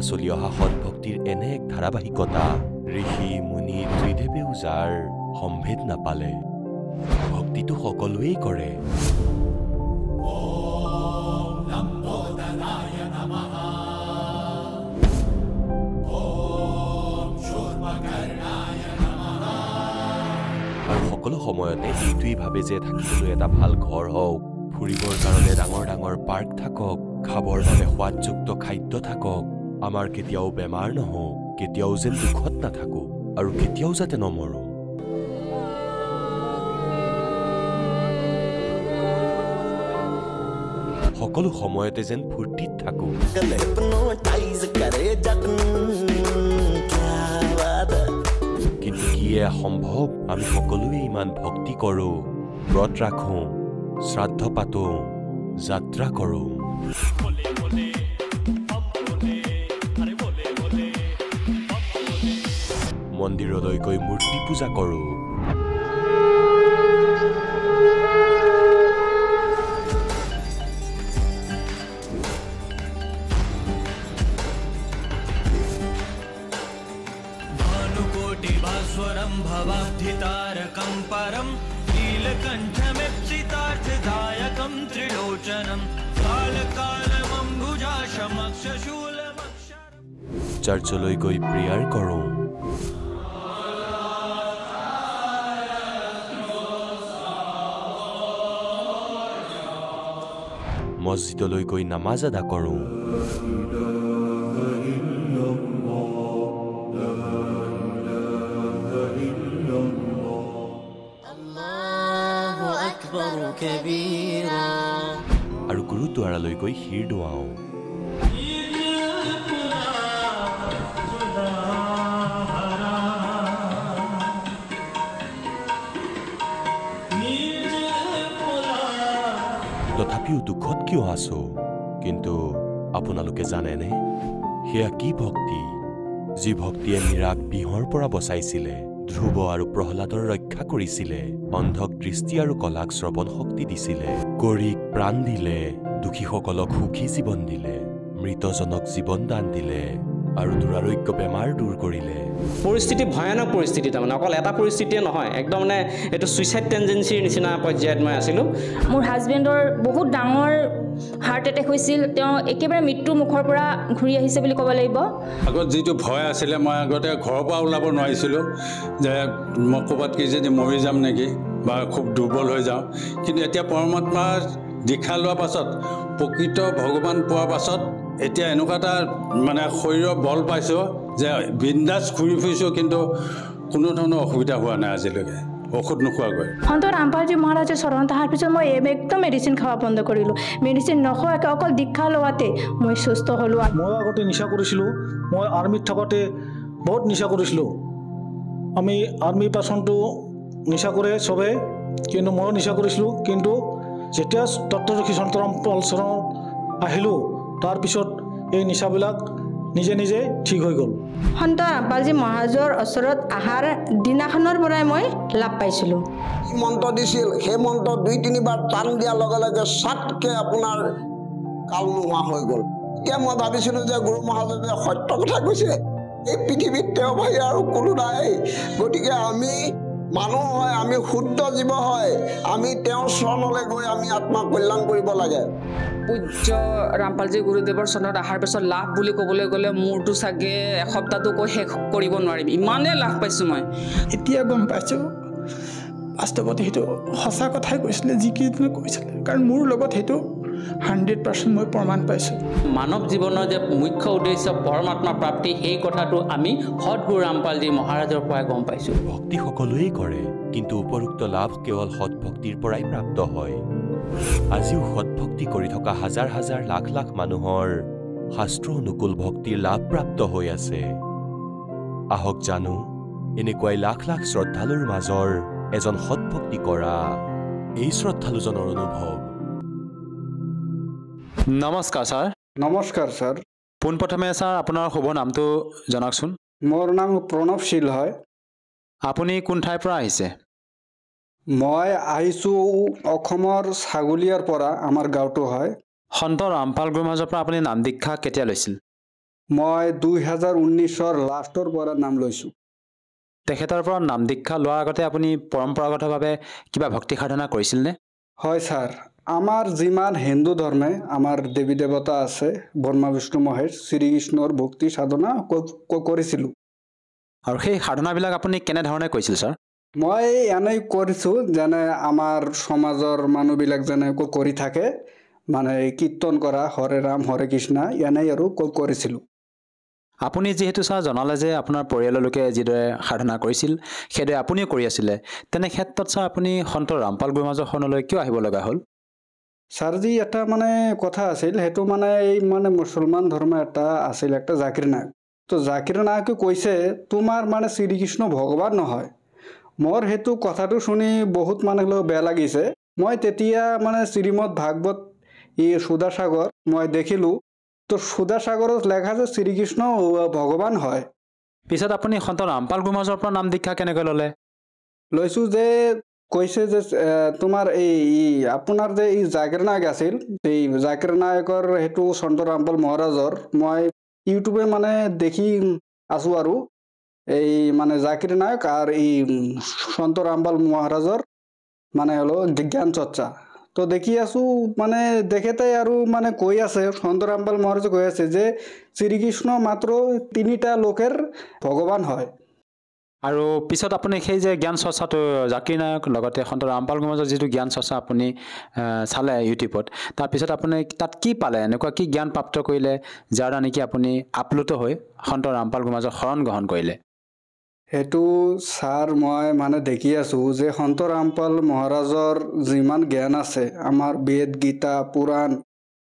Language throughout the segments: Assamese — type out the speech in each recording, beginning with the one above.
চলি অহা সৎভক্তিৰ এনে এক ধাৰাবাহিকতা ঋষি মুনি ত্ৰিদেৱেও যাৰ সম্ভেদ নাপালে ভক্তিটো সকলোৱেই কৰে আৰু সকলো সময়তে এইটোৱেই ভাবে যে থাকিবলৈ এটা ভাল ঘৰ হওক ফুৰিবৰ কাৰণে ডাঙৰ ডাঙৰ পাৰ্ক থাকক খাবৰ বাবে সোৱাদযুক্ত খাদ্য থাকক আমাৰ কেতিয়াও বেমাৰ নহওক কেতিয়াও যেন দুখত নাথাকো আৰু কেতিয়াও যাতে নমৰো সকলো সময়তে যেন ফূৰ্তিত থাকো কিন্তু কিয়ে সম্ভৱ আমি সকলোৱে ইমান ভক্তি কৰো ব্ৰত ৰাখো শ্ৰাদ্ধ পাতো যাত্ৰা কৰো মন্দিৰলৈ গৈ মূৰ্তি পূজা কৰো भानुकोटिभास्वरं भवाब्धितारकं परं नीलकण्ठमिप्सितार्थदायकं त्रिलोचनं कालकालमम्बुजाशमक्षशूलमक्षरं চাৰ্চলৈ গৈ প্ৰেয়াৰ কৰো মছজিদলৈ গৈ নামাজ আদা কৰো আৰু গুৰুদ্বাৰালৈ গৈ শিৰ দোৱাও তথাপিও দুখত কিয় আছো কিন্তু আপোনালোকে জানেনে সেয়া কি ভক্তি যি ভক্তিয়ে মীৰাক বিহৰ পৰা বচাইছিলে ধ্ৰুৱ আৰু প্ৰহ্লাদৰ ৰক্ষা কৰিছিলে অন্ধক দৃষ্টি আৰু কলাক শ্ৰৱণ শক্তি দিছিলে গৰীক প্ৰাণ দিলে দুখীসকলক সুখী জীৱন দিলে মৃতজনক জীৱন দান দিলে আৰু দুৰাৰোগ্য বেমাৰ দূৰ কৰিলে পৰিস্থিতি ভয়ানক পৰিস্থিতি তাৰমানে অকল এটা পৰিস্থিতিয়ে নহয় একদম মানে এইটো সুইচাইড টেন্ডেন্সিৰ নিচিনা পৰ্যায়ত মই আছিলোঁ মোৰ হাজবেণ্ডৰ বহুত ডাঙৰ হাৰ্ট এটেক হৈছিল তেওঁ একেবাৰে মৃত্যুৰ মুখৰ পৰা ঘূৰি আহিছে বুলি ক'ব লাগিব আগত যিটো ভয় আছিলে মই আগতে ঘৰৰ পৰা ওলাব নোৱাৰিছিলোঁ যে মই ক'ৰবাত কি যদি মৰি যাম নেকি বা খুব দুৰ্বল হৈ যাওঁ কিন্তু এতিয়া পৰমাত্মাৰ দীক্ষা লোৱাৰ পাছত প্ৰকৃত ভগৱান পোৱাৰ পাছত এতিয়া এনেকুৱা এটা মানে শৰীৰৰ বল পাইছোঁ যে বিন্দাছ ঘূৰি ফুৰিছোঁ কিন্তু কোনো ধৰণৰ অসুবিধা হোৱা নাই আজিলৈকে ঔষধ নোখোৱাকৈ সন্ত ৰামপালজী মহাৰাজৰ চৰণ অহাৰ পিছত মই একদম মেডিচিন খোৱা বন্ধ কৰিলোঁ মেডিচিন নোখোৱাকৈ অকল দীক্ষা লোৱাতে মই সুস্থ হ'লোঁ মই আগতে নিচা কৰিছিলোঁ মই আৰ্মিত থাকোঁতে বহুত নিচা কৰিছিলোঁ আমি আৰ্মি পাৰ্চনটো নিচা কৰে চবে কিন্তু ময়ো নিচা কৰিছিলোঁ কিন্তু যেতিয়া তত্ত্বদৰ্শী সন্ত ৰামপাল চৰণ আহিলোঁ তাৰপিছত এই নিচাবিলাক নিজে নিজে ঠিক হৈ গ'ল সন্ত ৰামপালজী মহাৰাজৰ ওচৰত অহাৰ দিনাখনৰ পৰাই মই লাভ পাইছিলোঁ মন্ত্ৰ দিছিল সেই মন্ত্ৰ 2-3 বাৰ টান দিয়াৰ লগে লগে চাটকৈ আপোনাৰ কাল নোহোৱা হৈ গ'ল এতিয়া মই ভাবিছিলোঁ যে গুৰু মহাজনে সত্য কথা কৈছে এই পৃথিৱীত তেওঁ বাহিৰে আৰু কোনো নাই গতিকে আমি মানুহ হয় আমি শুদ্ধ জীৱ হয় আমি তেওঁৰ চৰণলৈ গৈ আমি আত্মা কল্যাণ কৰিব লাগে পূজ্য ৰামপালজী গুৰুদেৱৰ চৰণত অহাৰ পিছত লাভ বুলি ক'বলৈ গ'লে মোৰতো চাগে এসপ্তাহটো কৈ শেষ কৰিব নোৱাৰিম ইমানেই লাভ পাইছোঁ মই এতিয়া গম পাইছোঁ বাস্তৱত সেইটো সঁচা কথাই কৈছিলে যিকেইজনে কৈছিলে কাৰণ মোৰ লগত সেইটো 100% মই প্ৰমাণ পাইছোঁ মানৱ জীৱনৰ যে মুখ্য উদ্দেশ্য পৰমাত্মা প্ৰাপ্তি সেই কথাটো আমি সদগুৰু ৰামপালজী মহাৰাজৰ পৰাই গম পাইছোঁ ভক্তি সকলোৱেই কৰে কিন্তু উপৰোক্ত লাভ কেৱল সৎভক্তিৰ পৰাই প্ৰাপ্ত হয় আজিও সৎভক্তি কৰি থকা হাজাৰ হাজাৰ লাখ লাখ মানুহৰ শাস্ত্ৰ অনুকূল ভক্তিৰ লাভ প্ৰাপ্ত হৈ আছে আহক জানো এনেকুৱাই লাখ লাখ শ্ৰদ্ধালুৰ মাজৰ এজন সৎভক্তি কৰা এই শ্ৰদ্ধালুজনৰ অনুভৱ নমস্কাৰ ছাৰ নমস্কাৰ ছাৰ পোনপ্ৰথমে ছাৰ আপোনাৰ শুভ নামটো জনাওকচোন মোৰ নাম প্ৰণৱশীল হয় আপুনি কোন ঠাইৰ পৰা আহিছে মই আহিছোঁ অসমৰ ছাগলীয়াৰ পৰা আমাৰ গাঁৱটো হয় সন্ত ৰামপাল গুৰু মহাৰাজৰ পৰা আপুনি নাম দীক্ষা কেতিয়া লৈছিল মই 2019-ৰ লাষ্টৰ পৰা নাম লৈছোঁ। তেখেতৰ পৰা নাম দীক্ষা লোৱাৰ আগতে আপুনি পৰম্পৰাগতভাৱে কিবা ভক্তি সাধনা কৰিছিলনে? হয় ছাৰ, আমাৰ যিমান হিন্দু ধৰ্মে আমাৰ দেৱী দেৱতা আছে, ব্ৰহ্মা বিষ্ণু মহেশ শ্ৰীকৃষ্ণৰ ভক্তি সাধনা কৰিছিলোঁ। আৰু সেই সাধনাবিলাক আপুনি কেনেধৰণে কৰিছিল ছাৰ? মই এনেই কৰিছোঁ, যেনে আমাৰ সমাজৰ মানুহবিলাক যেনে কৰি থাকে, মানে কীৰ্তন কৰা হৰে ৰাম হৰে কৃষ্ণ এনেই আৰু কৰিছিলোঁ। আপুনি যিহেতু ছাৰ জনালে যে আপোনাৰ পৰিয়ালৰ লোকে যিদৰে সাধনা কৰিছিল সেইদৰে আপুনিও কৰি আছিলে, তেনে ক্ষেত্ৰত ছাৰ আপুনি সন্ত ৰামপাল গুৰুমাজৰ শৰণলৈ কিয় আহিব লগা হ'ল? ছাৰজি এটা মানে কথা আছিল, সেইটো মানে এই মানে মুছলমান ধৰ্ম এটা আছিল, একটা জাকিৰ নায়ক। তো জাকিৰ নায়কে কৈছে তোমাৰ মানে শ্ৰীকৃষ্ণ ভগৱান নহয়। মোৰ সেইটো কথাটো শুনি বহুত মানে বেয়া লাগিছে। মই তেতিয়া মানে শ্ৰীমদ ভাগৱত সুধাসাগৰ মই দেখিলোঁ, তো সুধাসাগৰত লেখা যে শ্ৰীকৃষ্ণ ভগৱান হয়। পিছত আপুনি সন্ত ৰামপাল গুৰুমাজৰ পৰা নাম দীক্ষা কেনেকৈ ল'লে? লৈছোঁ যে কৈছে যে তোমাৰ এই আপোনাৰ যে এই জাকিৰ নায়ক আছিল, এই জাকিৰ নায়কৰ সেইটো সন্ত ৰামপাল মহাৰাজৰ মই ইউটিউবে মানে দেখি আছোঁ আৰু এই মানে জাকিৰ নায়ক আৰ এই সন্ত ৰামপাল মহাৰাজৰ মানে হলো জ্ঞান চৰ্চা। তো দেখি আছো মানে দেখেতে আৰু মানে কৈ আছে সন্ত ৰামপাল মহাৰাজে কৈ আছে যে শ্ৰীকৃষ্ণ মাত্ৰ 3টা লোকেৰ ভগৱান হয়। আৰু পিছত আপুনি সেই যে জ্ঞান চৰ্চাটো জাকিৰ নায়ক লগতে সন্ত ৰামপাল গুৰুমাজৰ যিটো জ্ঞান চৰ্চা আপুনি চালে ইউটিউবত, তাৰপিছত আপুনি তাত কি পালে, এনেকুৱা কি জ্ঞান প্ৰাপ্ত কৰিলে যাৰ দ্বাৰা নেকি আপুনি আপ্লুত হৈ সন্ত ৰামপাল গুৰুমাজৰ শৰণ গ্ৰহণ কৰিলে? সেইটো ছাৰ মই মানে দেখি আছোঁ যে সন্ত ৰামপাল মহাৰাজৰ যিমান জ্ঞান আছে, আমাৰ বেদ গীতা পুৰাণ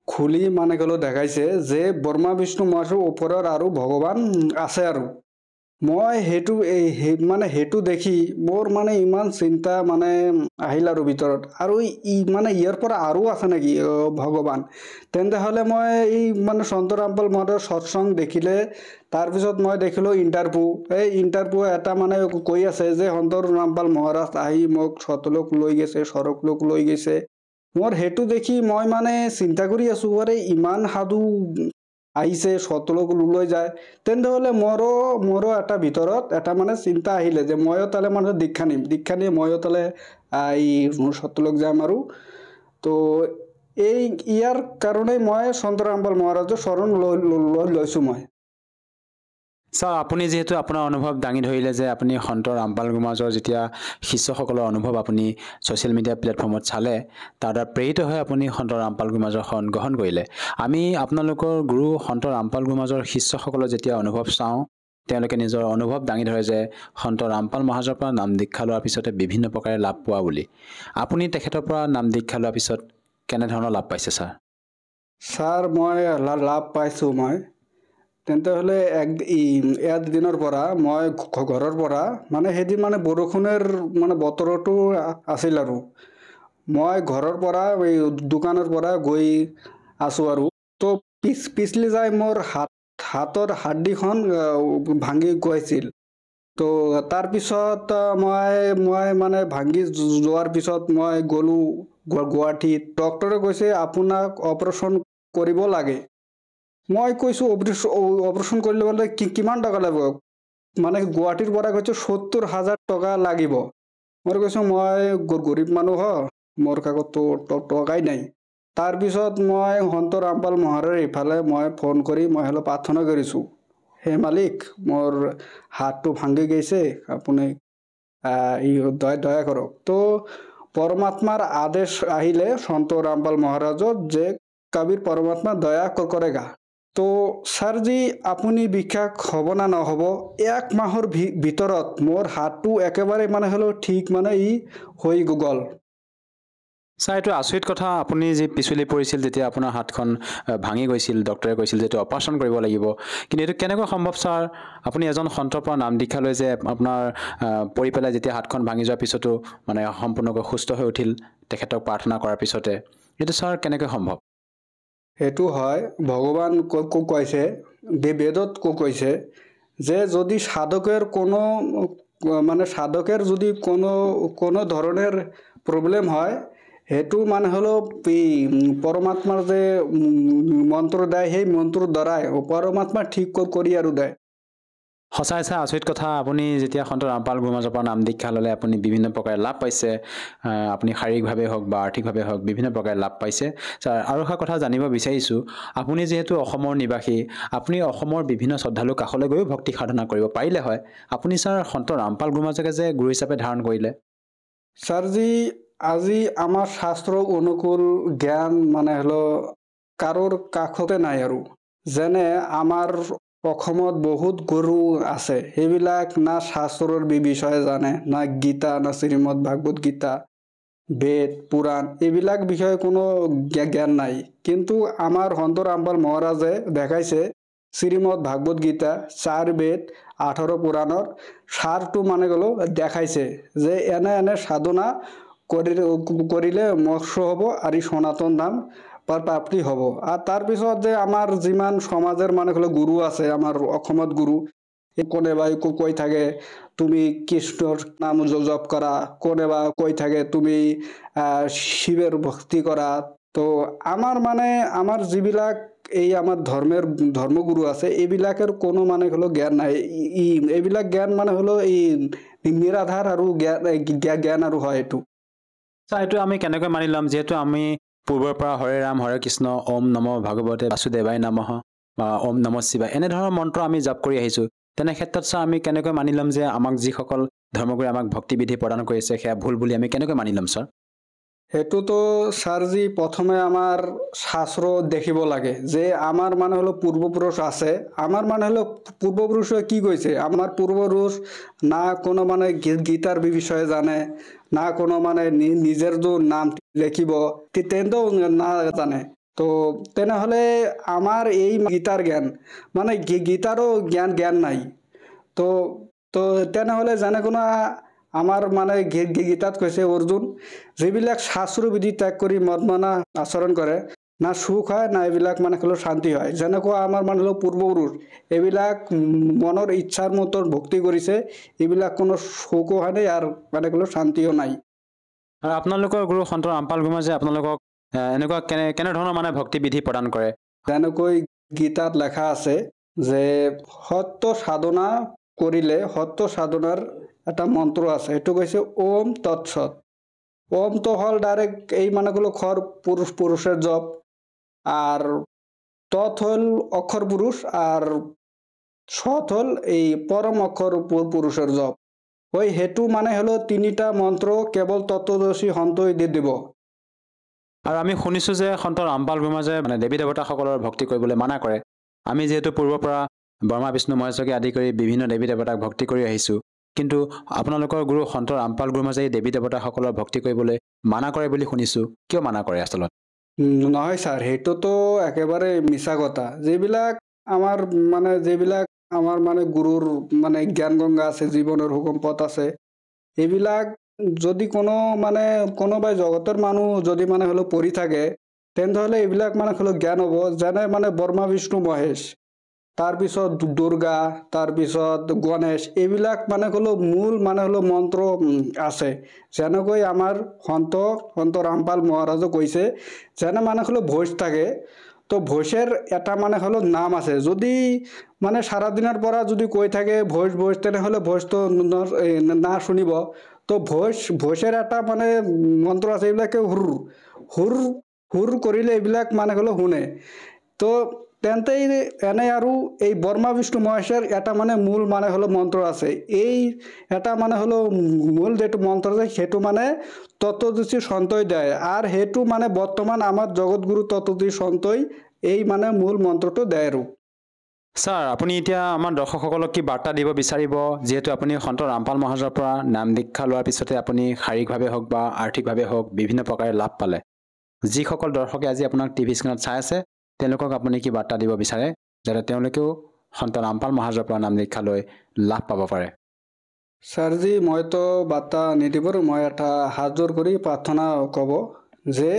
খুলি মানে গ'লেও দেখাইছে যে ব্ৰহ্মা বিষ্ণু মহেশৰ ওপৰত আৰু ভগৱান আছে। আৰু মই সেইটো মানে সেইটো দেখি মোৰ মানে ইমান চিন্তা মানে আহিল আৰু ভিতৰত, আৰু মানে ইয়াৰ পৰা আৰু আছে নেকি ভগৱান? তেন্তে হ'লে মই এই মানে সন্ত ৰামপাল মহাৰাজৰ সৎসং দেখিলে তাৰপিছত মই দেখিলোঁ ইণ্টাৰভিউ এটা মানে কৈ আছে যে সন্ত ৰামপাল মহাৰাজ আহি মোক সতলোক লৈ গৈছে, সৰগলোক লৈ গৈছে। মোৰ সেইটো দেখি মই মানে চিন্তা কৰি আছোঁ, আৰে ইমান সাধু আহিছে সতলোক লৈ যায়, তেন্তে হ'লে মোৰো এটা ভিতৰত এটা মানে চিন্তা আহিলে যে ময়ো তালে মানে দীক্ষা নিম ময়ো তালে এই সতলোক যাম। আৰু তো ইয়াৰ কাৰণে মই সন্ত ৰামপাল মহাৰাজৰ শৰণ লৈছোঁ মই। ছাৰ, আপুনি যিহেতু আপোনাৰ অনুভৱ দাঙি ধৰিলে যে আপুনি সন্ত ৰামপাল গুৰুমাজৰ যেতিয়া শিষ্যসকলৰ অনুভৱ আপুনি ছ'চিয়েল মিডিয়া প্লেটফৰ্মত চালে, তাৰ দ্বাৰা প্ৰেৰিত হৈ আপুনি সন্ত ৰামপাল গুৰুমাজৰ শৰণ গ্ৰহণ কৰিলে। আমি আপোনালোকৰ গুৰু সন্ত ৰামপাল গুৰুমাজৰ শিষ্যসকলৰ যেতিয়া অনুভৱ চাওঁ, তেওঁলোকে নিজৰ অনুভৱ দাঙি ধৰে যে সন্ত ৰামপাল মহাৰাজৰ পৰা নাম দীক্ষা লোৱাৰ পিছতে বিভিন্ন প্ৰকাৰে লাভ পোৱা বুলি। আপুনি তেখেতৰ পৰা নাম দীক্ষা লোৱাৰ পিছত কেনেধৰণৰ লাভ পাইছে ছাৰ? ছাৰ, মই লাভ পাইছোঁ মই। তেন্তে হ'লে দিনৰ পৰা মই ঘৰৰ পৰা মানে সেইদিন মানে বৰষুণৰ মানে বতৰটো আছিল, আৰু মই ঘৰৰ পৰা এই দোকানৰ পৰা গৈ আছোঁ, আৰু তো পিছলি যাই মোৰ হাতৰ হাড়িখন ভাঙি গৈছিল। তো তাৰপিছত মই মানে ভাঙি যোৱাৰ পিছত মই গ'লোঁ গুৱাহাটীত। ডক্টৰে কৈছে আপোনাক অপাৰেশ্যন কৰিব লাগে। মই কৈছোঁ অপাৰেশ্যন কৰিলে বোলে কিমান টকা লাগিব? মানে গুৱাহাটীৰ পৰা কৈছোঁ 70,000 টকা লাগিব। মই কৈছোঁ মই গৰীব মানুহ হয়, মোৰ কাকততো টকাই নাই। তাৰপিছত মই সন্ত ৰামপাল মহাৰাজৰ ইফালে মই ফোন কৰি মই হ'লে প্ৰাৰ্থনা কৰিছোঁ, হে মালিক মোৰ হাতটো ভাঙি গৈছে, আপুনি দয়া কৰক। তো পৰমাত্মাৰ আদেশ আহিলে সন্ত ৰামপাল মহাৰাজৰ যে কবিৰ পৰমাত্মা দয়া কৰেগা। তো ছাৰজি আপুনি বিশ্বাস হ'ব না নহ'ব, 1 মাহৰ ভিতৰত মোৰ হাতটো একেবাৰে মানে হ'লেও ঠিক মানে হৈ গ'ল। ছাৰ, এইটো আচৰিত কথা। আপুনি যি পিছলি পৰিছিল যেতিয়া আপোনাৰ হাতখন ভাঙি গৈছিল, ডক্টৰে কৈছিল যে এইটো অপাৰেশ্যন কৰিব লাগিব, কিন্তু এইটো কেনেকৈ সম্ভৱ ছাৰ? আপুনি এজন সন্তৰ পৰা নাম দীক্ষা লৈ যে আপোনাৰ পৰি পেলাই যেতিয়া হাতখন ভাঙি যোৱাৰ পিছতো মানে সম্পূৰ্ণকৈ সুস্থ হৈ উঠিল তেখেতক প্ৰাৰ্থনা কৰাৰ পিছতে, এইটো ছাৰ কেনেকৈ সম্ভৱ? সেইটো হয়, ভগৱান কৈছে, বেদত কৈছে যে যদি সাধকেৰ কোনো ধৰনেৰ প্ৰবলেম হয়, সেইটো মানে হলো পৰমাত্মাৰ যে মন্ত্ৰ দেয় সেই মন্ত্ৰৰ দ্বাৰাই পৰমাত্মা ঠিক কৰি আৰু দেয় সঁচাই চাই আচৰিত কথা আপুনি যেতিয়া সন্ত ৰামপাল গুৰুমাজৰ পৰা নাম দীক্ষা ল'লে আপুনি বিভিন্ন প্ৰকাৰে লাভ পাইছে আপুনি শাৰীৰিকভাৱে হওক বা আৰ্থিকভাৱে হওক বিভিন্ন প্ৰকাৰে লাভ পাইছে ছাৰ আৰু এটা কথা জানিব বিচাৰিছোঁ আপুনি যিহেতু অসমৰ নিবাসী আপুনি অসমৰ বিভিন্ন শ্ৰদ্ধালু কাষলৈ গৈও ভক্তি সাধনা কৰিব পাৰিলে হয় আপুনি ছাৰ সন্ত ৰামপাল গুৰুমাজকে যে গুৰু হিচাপে ধাৰণ কৰিলে ছাৰজি আজি আমাৰ শাস্ত্ৰ অনুকূল জ্ঞান মানে হলো কাৰোৰ কাষতে নাই আৰু যেনে আমাৰ অসমত বহুত গুৰু আছে সেইবিলাক না শাস্ত্ৰৰ বিষয়ে জানে না গীতা না শ্ৰীমদ ভাগৱত গীতা বেদ পুৰাণ এইবিলাক বিষয়ে কোনো জ্ঞান নাই কিন্তু আমাৰ সন্ত ৰামপাল মহাৰাজে দেখাইছে শ্ৰীমদ ভাগৱত গীতা 4 বেদ 18 পুৰাণৰ সাৰটো মানে গলো দেখাইছে যে এনে এনে সাধনা কৰিলে মোক্ষ হ'ব আৰু সনাতন ধাম প্ৰাপ্তি হ'ব আৰু তাৰ পিছত যে আমাৰ যিমান সমাজৰ মানে হলো গুৰু আছে আমাৰ অসমত গুৰু কোনেবাই কৈ থাকে তুমি কৃষ্ণৰ নাম জপ কৰা কোনেবা কৈ থাকে তুমি শিৱৰ ভক্তি কৰা তো আমাৰ মানে আমাৰ যিবিলাক এই আমাৰ ধৰ্মগুৰু আছে এইবিলাকৰ কোনো মানে হলো জ্ঞান নাই এইবিলাক জ্ঞান মানে হলো এই নিৰাধাৰ আৰু জ্ঞান আৰু হয় এইটো ছাৰ এইটো আমি কেনেকৈ মানি ল'ম যিহেতু আমি পূৰ্বৰ পৰা হৰে ৰাম হৰে কৃষ্ণ ওম নম ভাগৱতে বাসুদেৱাই নমঃ বা ওম নম শিৱায় এনেধৰণৰ মন্ত্ৰ আমি জাপ কৰি আহিছোঁ তেনে ক্ষেত্ৰত ছাৰ আমি কেনেকৈ মানি ল'ম যে আমাক যিসকল ধৰ্মগুৰুৱে আমাক ভক্তিবিধি প্ৰদান কৰিছে সেয়া ভুল বুলি আমি কেনেকৈ মানি ল'ম ছাৰ সেইটোতো ছাৰজি প্ৰথমে আমাৰ শাস্ত্ৰ দেখিব লাগে যে আমাৰ মানে হলো পূৰ্বপুৰুষ আছে আমাৰ মানে হলো পূৰ্বপুৰুষে কি কৈছে আমাৰ পূৰ্বপুৰুষ না কোনো মানে গীতাৰ বিষয়ে জানে না কোনো মানে নিজৰ যে নাম লিখিব তেন্তেও না জানে তো তেনেহলে আমাৰ এই গীতাৰ জ্ঞান মানে গীতাৰো জ্ঞান নাই তো তো তেনেহলে জানে কোনো আমাৰ মানে গীতাত কৈছে অৰ্জুন যিবিলাক শাস্ত্ৰ বিধি ত্যাগ কৰি মদমানা আচৰণ কৰে না সুখ হয় না এইবিলাক মানে হলো শান্তি হয় যেনেকুৱা আমাৰ মানে হলো পূৰ্বপুৰুষ এইবিলাক মনৰ ইচ্ছাৰ মতে ভক্তি কৰিছে এইবিলাক কোনো সুখো হয় নাই আৰু মানে হলো শান্তিও নাই আৰু আপোনালোকৰ গুৰু সন্ত ৰামপাল গুৰুমাজে আপোনালোকক এনেকুৱা কেনেধৰণৰ মানে ভক্তি বিধি প্ৰদান কৰে যেনেকৈ গীতাত লেখা আছে যে সত্য সাধনা কৰিলে সত্য সাধনাৰ এটা মন্ত্ৰ আছে এইটো কৈছে ওম তৎসৎ ওমটো হল ডাইৰেক্ট এই মানে গলো খৰ পুৰুষেৰ জপ আর তৎ হল অক্ষর পুরুষ আর সৎ হল এই পরম অক্ষর পুরুষের জপ ওই হেতু মানে হলো তিনিটা মন্ত্র কেবল তত্ত্বদর্শী সন্তই দি দিব আৰু আমি শুনিছোঁ যে সন্ত ৰামপাল গুৰুমাজে মানে দেৱী দেৱতাসকলৰ ভক্তি কৰিবলৈ মানা কৰে আমি যিহেতু পূৰ্বৰ পৰা ব্ৰহ্মা বিষ্ণু মহেশকে আদি কৰি বিভিন্ন দেৱী দেৱতাক ভক্তি কৰি আহিছোঁ কিন্তু আপোনালোকৰ গুৰু সন্ত ৰামপাল গুৰুমাজে দেৱী দেৱতাসকলৰ ভক্তি কৰিবলৈ মানা কৰে বুলি শুনিছোঁ কিয় মানা কৰে আচলত নহয় ছাৰ সেইটোতো একেবাৰে মিছা কথা যিবিলাক আমাৰ মানে গুৰুৰ মানে জ্ঞান গংগা আছে জীৱনৰ হুকুম পথ আছে এইবিলাক যদি কোনো মানে কোনোবাই জগতৰ মানুহ যদি মানে হলো পঢ়ি থাকে তেন্তে এইবিলাক মানে হলো জ্ঞান হ'ব যেনে মানে ব্ৰহ্মা বিষ্ণু মহেশ তাৰপিছত দুৰ্গা তাৰপিছত গণেশ এইবিলাক মানে হলো মূল মানে হলো মন্ত্ৰ আছে যেনেকৈ আমাৰ সন্ত ৰামপাল মহাৰাজে কৈছে যেনে মানে হলো ভোজ থাকে তো ভোজেৰ এটা মানে হলো নাম আছে যদি মানে সাৰা দিনেৰ পৰা যদি কৈ থাকে ভোজ তেনেহলে ভোজ তো না শুনিব তো ভোজের এটা মানে মন্ত্র আছে এইবিলাকে হুৰ কৰিলে এইবিলাক মানে হলো শুনে তো তেন্তে এনে আৰু এই ব্ৰহ্মা বিষ্ণু মহেশের এটা মানে মূল মানে হলো মন্ত্র আছে এই এটা মানে হলো মূল যেটো মন্ত্র আছে সেটো মানে তত্ত্বদর্শী সন্তই দেয় আর হেতু মানে বর্তমান আমার জগৎগুরু তত্ত্বদর্শী সন্তই এই মানে মূল মন্ত্রটো দেয় আৰু ছাৰ আপুনি এতিয়া আমাৰ দৰ্শকসকলক কি বাৰ্তা দিব বিচাৰিব যিহেতু আপুনি সন্ত ৰামপাল মহাৰাজৰ পৰা নাম দীক্ষা লোৱাৰ পিছতে আপুনি শাৰীৰিকভাৱে হওক বা আৰ্থিকভাৱে হওক বিভিন্ন প্ৰকাৰে লাভ পালে যিসকল দৰ্শকে আজি আপোনাক টিভি স্ক্ৰীণত চাই আছে তেওঁলোকক আপুনি কি বাৰ্তা দিব বিচাৰে যাতে তেওঁলোকেও সন্ত ৰামপাল মহাৰাজৰ পৰা নাম দীক্ষা লৈ লাভ পাব পাৰে ছাৰজি মইতো বাৰ্তা নিদিবৰ মই এটা হাত জোৰ কৰি প্ৰাৰ্থনা ক'ব যে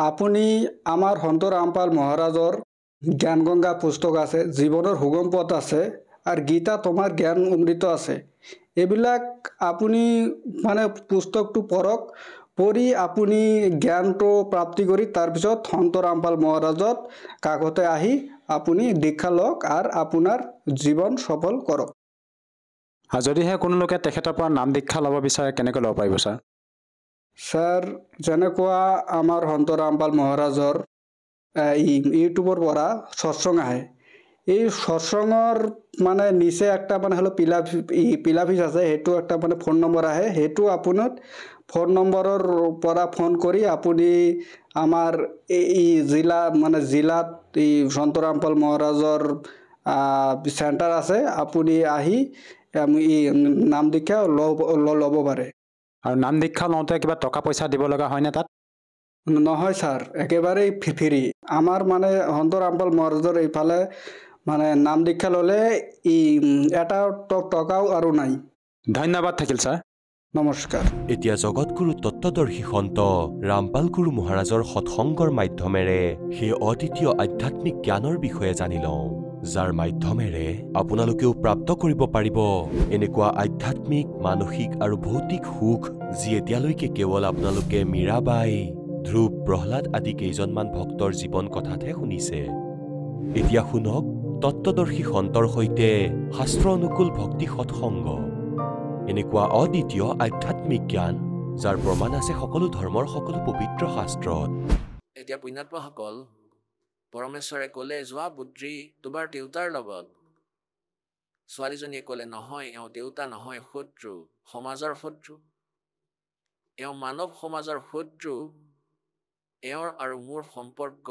আপুনি আমাৰ সন্ত ৰামপাল মহাৰাজৰ জ্ঞান গংগা পুস্তক আছে জীৱনৰ হুকুম পথ আছে আৰু গীতা তোমাৰ জ্ঞান অমৃত আছে এইবিলাক আপুনি মানে পুস্তকটো পঢ়ক পঢ়ি আপুনি জ্ঞানটো প্ৰাপ্তি কৰি তাৰপিছত সন্ত ৰামপাল মহাৰাজত কাকতে আহি আপুনি দীক্ষা লওক আৰু আপোনাৰ জীৱন সফল কৰক। আৰু যদিহে কোনো লোকে তেখেতৰ পৰা নাম দীক্ষা ল'ব বিচাৰে কেনেকৈ ল'ব পাৰিব ছাৰ? ছাৰ যেনেকুৱা আমাৰ সন্ত ৰামপাল মহাৰাজৰ ইউটিউবৰ পৰা সৎসং আহে, এই সৎসঙৰ মানে নিচে একটা মানে হলো পিলাফিজ আছে, সেইটো একটা মানে ফোন নম্বৰ আহে, সেইটো আপোনাৰ ফোন নম্বৰৰ পৰা ফোন কৰি আপুনি আমাৰ এই জিলাত এই সন্ত ৰামপাল মহাৰাজৰ চেণ্টাৰ আছে, আপুনি আহি নাম দীক্ষা ল'ব পাৰে। আৰু নাম দীক্ষা লওঁতে কিবা টকা পইচা দিব লগা হয়নে তাত? নহয় ছাৰ, একেবাৰেই ফ্ৰী। আমাৰ মানে সন্ত ৰামপাল মহাৰাজৰ এইফালে মানে নাম দীক্ষা ল'লে এটা টকাও আৰু নাই। ধন্যবাদ থাকিল ছাৰ। নমস্কাৰ। এতিয়া জগতগুৰু তত্ত্বদৰ্শী সন্ত ৰামপাল গুৰু মহাৰাজৰ সৎসংগৰ মাধ্যমেৰে সেই অদ্বিতীয় আধ্যাত্মিক জ্ঞানৰ বিষয়ে জানি লওঁ, যাৰ মাধ্যমেৰে আপোনালোকেও প্ৰাপ্ত কৰিব পাৰিব এনেকুৱা আধ্যাত্মিক, মানসিক আৰু ভৌতিক সুখ যি এতিয়ালৈকে কেৱল আপোনালোকে মীৰাবাই, ধ্ৰুৱ, প্ৰহ্লাদ আদি কেইজনমান ভক্তৰ জীৱন কথাতহে শুনিছে। এতিয়া শুনক তত্ত্বদৰ্শী সন্তৰ সৈতে শাস্ত্ৰ অনুকূল ভক্তি সৎসংগ, এনেকুৱা অদ্বিতীয় আধ্যাত্মিক জ্ঞান যাৰ প্ৰমাণ আছে সকলো ধৰ্মৰ সকলো পবিত্ৰ শাস্ত্ৰত। এতিয়া পুণ্যাত্মাসকল, পৰমেশ্বৰে ক'লে যোৱা পুত্ৰী তোমাৰ দেউতাৰ লগত। ছোৱালীজনীয়ে ক'লে নহয়, এওঁ দেউতা নহয়, শত্ৰু, সমাজৰ শত্ৰু। এওঁ মানৱ সমাজৰ শত্ৰু। এওঁৰ আৰু মোৰ সম্পৰ্ক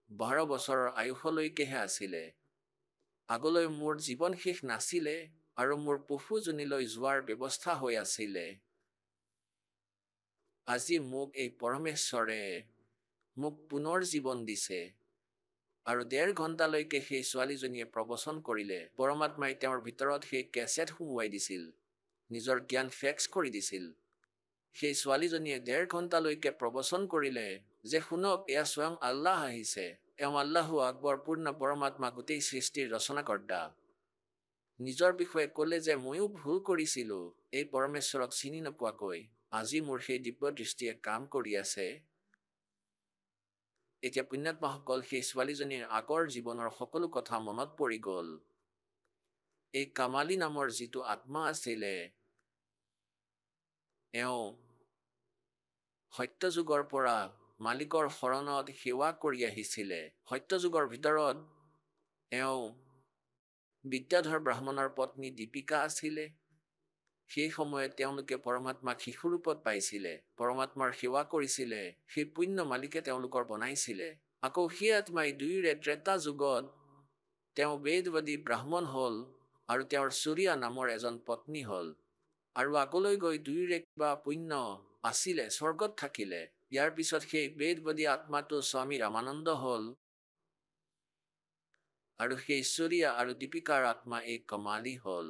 12 বছৰৰ আয়ুসলৈকেহে আছিলে। আগলৈ মোৰ জীৱন শেষ নাছিলে আৰু মোৰ পশুজনীলৈ যোৱাৰ ব্যৱস্থা হৈ আছিলে। আজি মোক এই পৰমেশ্বৰে মোক পুনৰ জীৱন দিছে আৰু 1.5 ঘণ্টালৈকে সেই ছোৱালীজনীয়ে প্ৰবচন কৰিলে। পৰমাত্মাই তেওঁৰ ভিতৰত সেই কেছেট সুমুৱাই দিছিল, নিজৰ জ্ঞান ফেক্স কৰি দিছিল। সেই ছোৱালীজনীয়ে 1.5 ঘণ্টালৈকে প্ৰবচন কৰিলে যে শুনক, এয়া স্বয়ং আল্লাহ আহিছে। এওঁ আল্লাহু আকবৰ, পূৰ্ণ পৰমাত্মা, গোটেই সৃষ্টিৰ ৰচনাকৰ্তা। নিজৰ বিষয়ে ক'লে যে ময়ো ভুল কৰিছিলোঁ এই পৰমেশ্বৰক চিনি নোপোৱাকৈ। আজি মোৰ সেই দিব্য দৃষ্টিয়ে কাম কৰি আছে। এতিয়া পুণ্যাত্মাসকল, সেই ছোৱালীজনীৰ আগৰ জীৱনৰ সকলো কথা মনত পৰি গ'ল। এই কামালী নামৰ যিটো আত্মা আছিলে, এওঁ সত্যযুগৰ পৰা মালিকৰ শৰণত সেৱা কৰি আহিছিলে। সত্যযুগৰ ভিতৰত এওঁ বিদ্যাধৰ ব্ৰাহ্মণৰ পত্নী দীপিকা আছিলে। সেই সময়ত তেওঁলোকে পৰমাত্মাক শিশুৰূপত পাইছিলে, পৰমাত্মাৰ সেৱা কৰিছিলে। সেই পুণ্য মালিকে তেওঁলোকৰ বনাইছিলে। আকৌ সেই আত্মাই 2ৰে ত্ৰেতা যুগত তেওঁ বেদবাদী ব্ৰাহ্মণ হ'ল আৰু তেওঁৰ চুৰিয়া নামৰ এজন পত্নী হ'ল। আৰু আগলৈ গৈ 2ৰে কিবা পুণ্য আছিলে, স্বৰ্গত থাকিলে। ইয়াৰ পিছত সেই বেদবাদী আত্মাটো স্বামী ৰামানন্দ হ'ল আৰু সেই চুৰিয়া আৰু দীপিকাৰ আত্মা এই কমালী হ'ল।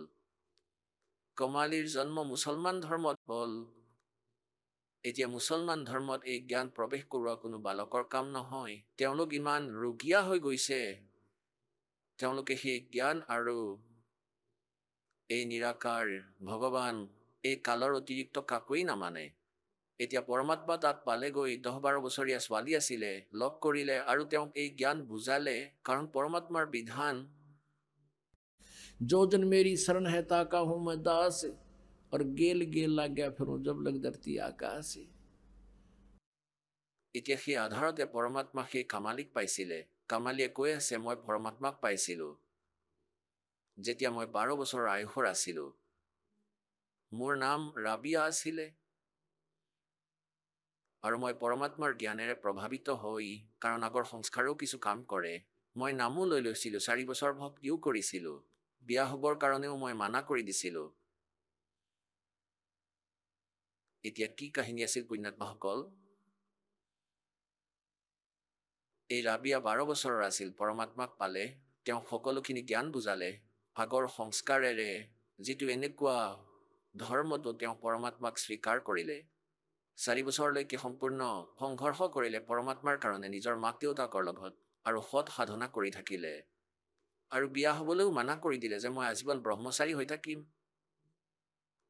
কমালীৰ জন্ম মুছলমান ধৰ্মত হ'ল। এতিয়া মুছলমান ধৰ্মত এই জ্ঞান প্ৰৱেশ কৰোৱা কোনো বালকৰ কাম নহয়। তেওঁলোক ইমান ৰুগীয়া হৈ গৈছে, তেওঁলোকে সেই জ্ঞান আৰু এই নিৰাকাৰ ভগৱান, এই কালৰ অতিৰিক্ত কাকোৱেই নামানে। এতিয়া পৰমাত্মা তাত পালেগৈ। 10-12 বছৰীয়া ছোৱালী আছিলে, লগ কৰিলে আৰু তেওঁক এই জ্ঞান বুজালে। কাৰণ পৰমাত্মাৰ বিধান, जो जन मेरी शरण है ताका हूँ मैं दास, और गेल गेल लाग गया फिरूं जब लग धरती आकाश। এতিয়া সেই আধাৰতে পৰমাত্মা সেই কামালীক পাইছিলে। কামালীয়ে কৈ আছে, মই পৰমাত্মাক পাইছিলোঁ যেতিয়া মই 12 বছৰৰ আয়ুসৰ আছিলোঁ। মোৰ নাম ৰাবিয়া আছিলে আৰু মই পৰমাত্মাৰ জ্ঞানেৰে প্ৰভাৱিত হৈ, কাৰণ আগৰ সংস্কাৰেও কিছু কাম কৰে, মই নামো লৈ লৈছিলোঁ। 4 বছৰ ভক্তিও কৰিছিলোঁ। বিয়া হ'বৰ কাৰণেও মই মানা কৰি দিছিলোঁ। এতিয়া কি কাহিনী আছিল পুণ্যাত্মাসকল? এই ৰাবিয়া 12 বছৰৰ আছিল, পৰমাত্মাক পালে। তেওঁ সকলোখিনি জ্ঞান বুজালে। আগৰ সংস্কাৰেৰে যিটো এনেকুৱা ধৰ্মটো তেওঁ পৰমাত্মাক স্বীকাৰ কৰিলে। 4 বছৰলৈকে সম্পূৰ্ণ সংঘৰ্ষ কৰিলে পৰমাত্মাৰ কাৰণে নিজৰ মাক দেউতাকৰ লগত, আৰু সৎ সাধনা কৰি থাকিলে। আৰু বিয়া হ'বলৈও মানা কৰি দিলে যে মই আজীৱন ব্ৰহ্মচাৰী হৈ থাকিম।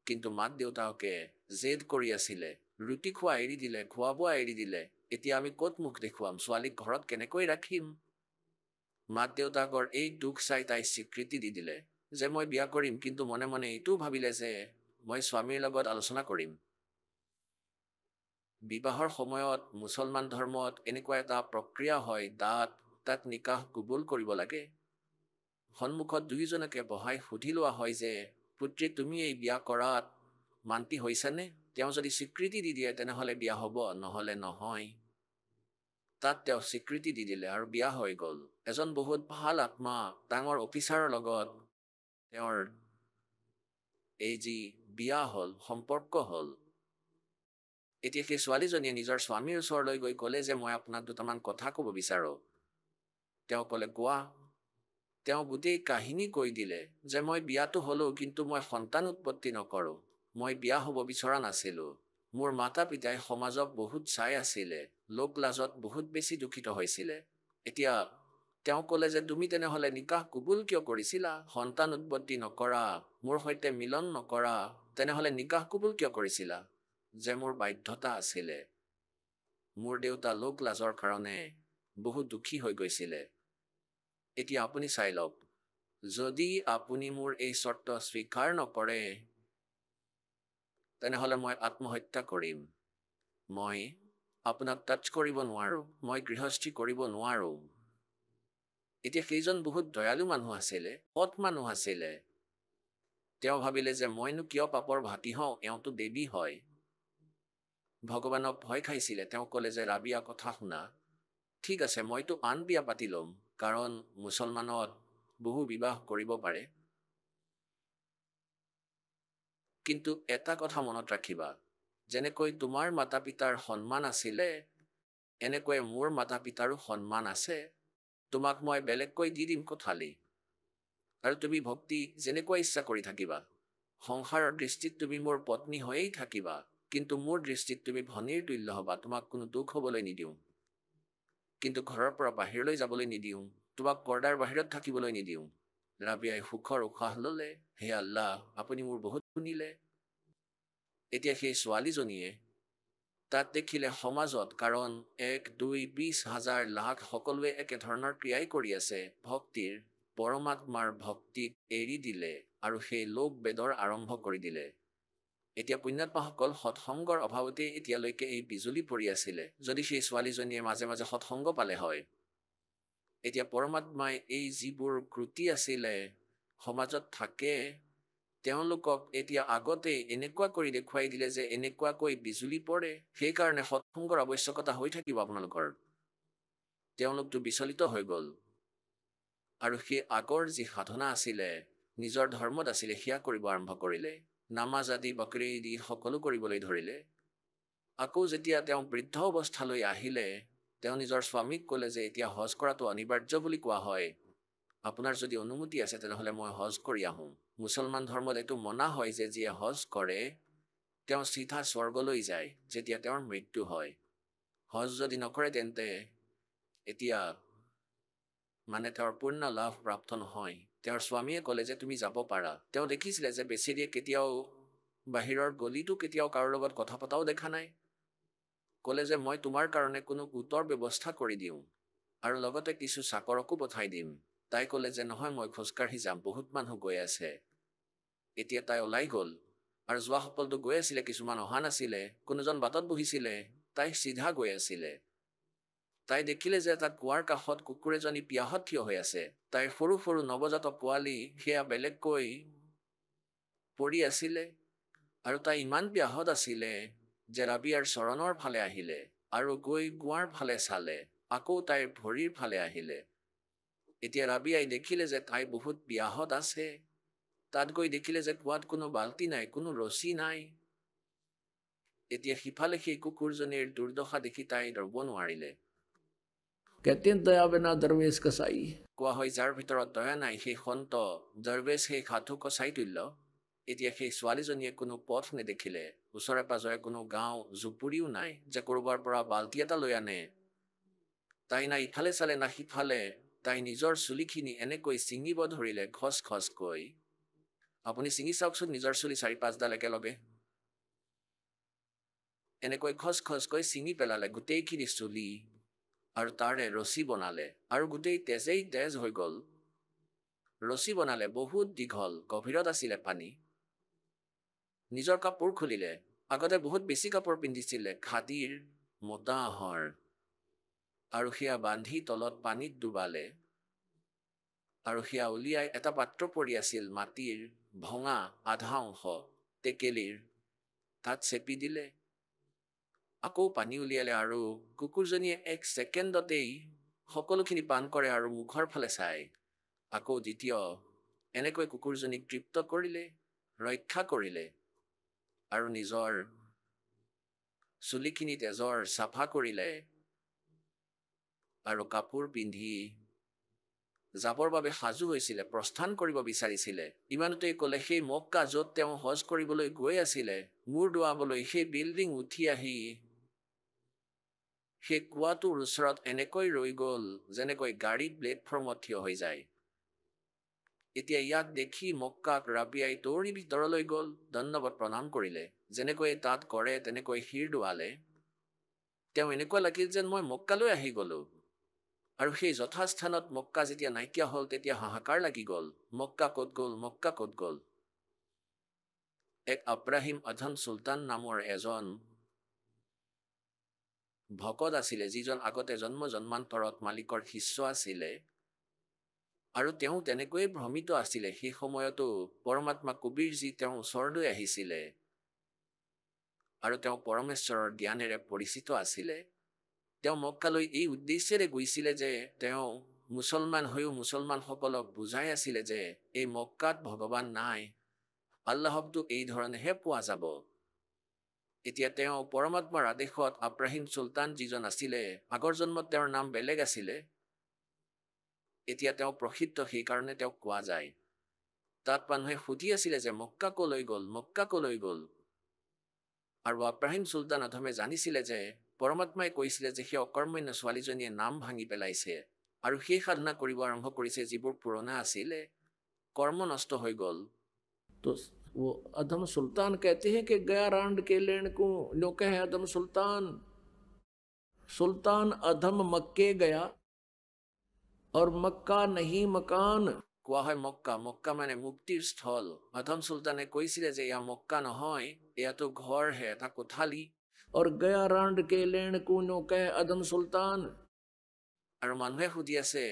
কিন্তু মাক দেউতাকে জেদ কৰি আছিলে, ৰুটি খোৱা এৰি দিলে, খোৱা বোৱা এৰি দিলে। এতিয়া আমি ক'ত মুখ দেখুৱাম, ছোৱালীক ঘৰত কেনেকৈ ৰাখিম? মাক দেউতাকৰ এই দুখ চাই তাই স্বীকৃতি দি দিলে যে মই বিয়া কৰিম, কিন্তু মনে মনে এইটোও ভাবিলে যে মই স্বামীৰ লগত আলোচনা কৰিম। বিবাহৰ সময়ত মুছলমান ধৰ্মত এনেকুৱা এটা প্ৰক্ৰিয়া হয়, তাত নিকাহ কবুল কৰিব লাগে। সন্মুখত দুয়োজনকে বহাই সুধি লোৱা হয় যে পুত্ৰী, তুমি এই বিয়া কৰাত মান্তি হৈছানে? তেওঁ যদি স্বীকৃতি দি দিয়ে তেনেহ'লে বিয়া হ'ব, নহ'লে নহয়। তাত তেওঁ স্বীকৃতি দি দিলে আৰু বিয়া হৈ গ'ল। এজন বহুত ভাল আত্মা ডাঙৰ অফিচাৰৰ লগত তেওঁৰ এই যি বিয়া হ'ল, সম্পৰ্ক হ'ল। এতিয়া সেই ছোৱালীজনীয়ে নিজৰ স্বামীৰ ওচৰলৈ গৈ ক'লে যে মই আপোনাক দুটামান কথা ক'ব বিচাৰোঁ। তেওঁ ক'লে, কোৱা। তেওঁ গোটেই কাহিনী কৈ দিলে যে মই বিয়াটো হ'লোঁ, কিন্তু মই সন্তান উৎপত্তি নকৰোঁ। মই বিয়া হ'ব বিচৰা নাছিলোঁ। মোৰ মাতা পিতাই সমাজক বহুত চাই আছিলে, লোক লাজত বহুত বেছি দুখিত হৈছিলে। এতিয়া তেওঁ ক'লে যে তুমি তেনেহ'লে নিকাহ কবুল কিয় কৰিছিলা? সন্তান উৎপত্তি নকৰা, মোৰ সৈতে মিলন নকৰা, তেনেহ'লে নিকাহ কবুল কিয় কৰিছিলা? যে মোৰ বাধ্যতা আছিলে। মোৰ দেউতা লোক লাজৰ কাৰণে বহুত দুখী হৈ গৈছিলে। এতিয়া আপুনি চাই লওক, যদি আপুনি মোৰ এই চৰ্ত স্বীকাৰ নকৰে তেনেহ'লে মই আত্মহত্যা কৰিম। মই আপোনাক টাচ কৰিব নোৱাৰোঁ, মই গৃহস্থী কৰিব নোৱাৰোঁ। এতিয়া সেইজন বহুত দয়ালু মানুহ আছিলে, সৎ মানুহ আছিলে। তেওঁ ভাবিলে যে মইনো কিয় পাপৰ ভাতি হওঁ, এওঁতো দেৱী হয়। ভগৱানক ভয় খাইছিলে। তেওঁ ক'লে যে ৰাবিয়া, কথা শুনা, ঠিক আছে মইতো আন বিয়া পাতি ল'ম, কাৰণ মুছলমানত বহু বিবাহ কৰিব পাৰে। কিন্তু এটা কথা মনত ৰাখিবা, যেনেকৈ তোমাৰ মাতা পিতাৰ সন্মান আছিলে, এনেকৈ মোৰ মাতা পিতাৰো সন্মান আছে। তোমাক মই বেলেগকৈ দি দিম কোঠালি, আৰু তুমি ভক্তি যেনেকুৱা ইচ্ছা কৰি থাকিবা। সংসাৰৰ দৃষ্টিত তুমি মোৰ পত্নী হৈয়েই থাকিবা, কিন্তু মোৰ দৃষ্টিত তুমি ভনীৰ তুল্য হ'বা। তোমাক কোনো দুখ হ'বলৈ নিদিওঁ, কিন্তু ঘৰৰ পৰা বাহিৰলৈ যাবলৈ নিদিওঁ, তোমাক পৰ্দাৰ বাহিৰত থাকিবলৈ নিদিওঁ। ৰাবিয়াই সুখৰ উশাহ ল'লে, হে আল্লাহ, আপুনি মোৰ বহুত শুনিলে। এতিয়া সেই ছোৱালীজনীয়ে তাত দেখিলে সমাজত, কাৰণ 1, 2, 20,000 লাখ সকলোৱে একেধৰণৰ ক্ৰিয়াই কৰি আছে, ভক্তিৰ পৰমাত্মাৰ ভক্তিক এৰি দিলে আৰু সেই লোক বেদৰ আৰম্ভ কৰি দিলে। এতিয়া পুণ্যাত্মাসকল সৎসংগৰ অভাৱতে এতিয়ালৈকে এই বিজুলী পৰি আছিলে। যদি সেই ছোৱালীজনীয়ে মাজে মাজে সৎসংগ পালে হয়, এতিয়া পৰমাত্মাই এই যিবোৰ ক্ৰুটি আছিলে সমাজত থাকে, তেওঁলোকক এতিয়া আগতে এনেকুৱা কৰি দেখুৱাই দিলে যে এনেকুৱাকৈ বিজুলী পৰে। সেইকাৰণে সৎসংগৰ আৱশ্যকতা হৈ থাকিব আপোনালোকৰ। তেওঁলোকতো বিচলিত হৈ গ'ল আৰু সেই আগৰ যি সাধনা আছিলে, নিজৰ ধৰ্মত আছিলে, সেয়া কৰিব আৰম্ভ কৰিলে। নামাজ আদি বকৰি দি সকলো কৰিবলৈ ধৰিলে। আকৌ যেতিয়া তেওঁ বৃদ্ধ অৱস্থালৈ আহিলে, তেওঁ নিজৰ স্বামীক ক'লে যে এতিয়া হজ কৰাটো অনিবাৰ্য বুলি কোৱা হয়, আপোনাৰ যদি অনুমতি আছে তেনেহ'লে মই হজ কৰি আহোঁ। মুছলমান ধৰ্মত এইটো মনা হয় যে যিয়ে হজ কৰে তেওঁ চিধা স্বৰ্গলৈ যায় যেতিয়া তেওঁৰ মৃত্যু হয়। হজ যদি নকৰে তেন্তে এতিয়া তেওঁৰ পূৰ্ণ লাভ প্ৰাপ্ত নহয়। তেওঁৰ স্বামীয়ে ক'লে যে তুমি যাব পাৰা। তেওঁ দেখিছিলে যে বেচেৰীয়ে কেতিয়াও বাহিৰৰ গলিতো কেতিয়াও কাৰো লগত কথা পতাও দেখা নাই। ক'লে যে মই তোমাৰ কাৰণে কোনো গোটৰ ব্যৱস্থা কৰি দিওঁ আৰু লগতে কিছু চাকৰকো পঠাই দিম। তাই ক'লে যে নহয়, মই খোজকাঢ়ি যাম, বহুত মানুহ গৈ আছে। এতিয়া তাই ওলাই গ'ল আৰু যোৱাসকলতো গৈ আছিলে, কিছুমান অহা নাছিলে, কোনোজন বাটত বহিছিলে, তাই চিধা গৈ আছিলে। তাই দেখিলে যে তাত কুৱাৰ কাষত কুকুৰ এজনী পিয়াহত থিয় হৈ আছে। তাইৰ সৰু সৰু নৱজাতক পোৱালি সেয়া বেলেগকৈ পৰি আছিলে আৰু তাই ইমান পিয়াহত আছিলে যে ৰাবিয়াৰ চৰণৰ ফালে আহিলে আৰু গৈ কুৱাৰ ফালে চালে, আকৌ তাইৰ ভৰিৰ ফালে আহিলে। এতিয়া ৰাবিয়াই দেখিলে যে তাই বহুত পিয়াহত আছে। তাত গৈ দেখিলে যে কুৱাত কোনো বাল্টি নাই, কোনো ৰছী নাই। এতিয়া সিফালে সেই কুকুৰজনীৰ দুৰ্দশা দেখি তাই ৰ'ব নোৱাৰিলে। कहते हैं दया बिना दरवेश कसाई। কোৱা হয় যাৰ ভিতৰত দয়া নাই সেই সন্ত দৰবেশ, সেই সাধু কচাই তুল্য। এতিয়া সেই ছোৱালীজনীয়ে কোনো পথ নেদেখিলে, ওচৰে পাজৰে কোনো গাঁও জুপুৰিও নাই যে ক'ৰবাৰ পৰা বাল্টি এটা লৈ আনে। তাই না ইফালে চালে না সিফালে। তাই নিজৰ চুলিখিনি এনেকৈ ছিঙিব ধৰিলে খচ খচকৈ আপুনি ছিঙি চাওকচোন নিজৰ চুলি 4-5ডাল একেলগে এনেকৈ খচ খচকৈ ছিঙি পেলালে গোটেইখিনি চুলি আৰু তাৰে ৰছী বনালে আৰু গোটেই তেজেই তেজ হৈ গ'ল ৰছী বনালে বহুত দীঘল গভীৰত আছিলে পানী নিজৰ কাপোৰ খুলিলে আগতে বহুত বেছি কাপোৰ পিন্ধিছিলে খাদীৰ মোটা আহৰ আৰু সেয়া বান্ধি তলত পানীত ডুবালে আৰু সেয়া উলিয়াই এটা পাত্ৰ পৰি আছিল মাটিৰ ভঙা আধা অংশ টেকেলিৰ তাত চেপি দিলে আকৌ পানী উলিয়ালে আৰু কুকুৰজনীয়ে 1 ছেকেণ্ডতেই সকলোখিনি পান কৰে আৰু মুখৰ ফালে চাই আকৌ দ্বিতীয় এনেকৈ কুকুৰজনীক তৃপ্ত কৰিলে ৰক্ষা কৰিলে আৰু নিজৰ চুলিখিনি তেজৰ চাফা কৰিলে আৰু কাপোৰ পিন্ধি যাবৰ বাবে সাজু হৈছিলে প্ৰস্থান কৰিব বিচাৰিছিলে ইমানতেই ক'লে সেই মক্কা য'ত তেওঁ হজ কৰিবলৈ গৈ আছিলে মূৰ দোৱাবলৈ সেই বিল্ডিং উঠি আহি সেই কুৱাটোৰ ওচৰত এনেকৈ ৰৈ গ'ল যেনেকৈ গাড়ী প্লেটফৰ্মত থিয় হৈ যায় এতিয়া ইয়াক দেখি মক্কাক ৰাবিয়াই দৌৰি ভিতৰলৈ গ'ল ধন্যবাদ প্ৰণাম কৰিলে যেনেকৈ তাত কৰে তেনেকৈ শিৰ দোৱালে তেওঁ এনেকুৱা লাগিল যেন মই মক্কালৈ আহি গ'লো আৰু সেই যথাস্থানত মক্কা যেতিয়া নাইকিয়া হ'ল তেতিয়া হাহাকাৰ লাগি গ'ল মক্কা ক'ত গ'ল মক্কা ক'ত গ'ল এক আব্ৰাহিম আধম চুলতান নামৰ এজন ভকত আছিলে যিজন আগতে জন্মান্তৰত মালিকৰ শিষ্য আছিলে আৰু তেওঁ তেনেকৈয়ে ভ্ৰমিত আছিলে সেই সময়তো পৰমাত্মা কবীৰজী তেওঁ ওচৰলৈ আহিছিলে আৰু তেওঁ পৰমেশ্বৰৰ জ্ঞানেৰে পৰিচিত আছিলে তেওঁ মক্কালৈ এই উদ্দেশ্যেৰে গৈছিলে যে তেওঁ মুছলমান হৈও মুছলমানসকলক বুজাই আছিলে যে এই মক্কাত ভগৱান নাই আল্লাহকতো এই ধৰণেহে পোৱা যাব এতিয়া তেওঁ পৰমাত্মাৰ আদেশত আব্ৰাহিম চুলতান যিজন আছিলে আগৰ জন্মত তেওঁৰ নাম বেলেগ আছিলে এতিয়া তেওঁ প্ৰসিদ্ধ সেইকাৰণে তেওঁক কোৱা যায় তাত মানুহে সুধি আছিলে যে মক্কা কলৈ গ'ল আৰু আব্ৰাহিম চুলতান আধমে জানিছিলে যে পৰমাত্মাই কৈছিলে যে সেই অকৰ্মণ্য ছোৱালীজনীয়ে নাম ভাঙি পেলাইছে আৰু সেই সাধনা কৰিব আৰম্ভ কৰিছে যিবোৰ পুৰণা আছিলে কৰ্ম নষ্ট হৈ গ'ল तो वो अधम सुल्तान कहते हैं कि गया रांड के लेन को लो कहे अधम सुल्तान अधम मक्के गया और मक्का नहीं मकान কোৱা হয় মক্কা মানে মুক্তিৰ স্থল আধম চুলতানে কৈছিলে যে এয়া মক্কা নহয় এয়াতো ঘৰহে এটা কোঠালি और गया रांड के लेन को नो कहे अधम सुल्तान আৰু মানুহে সুধি আছে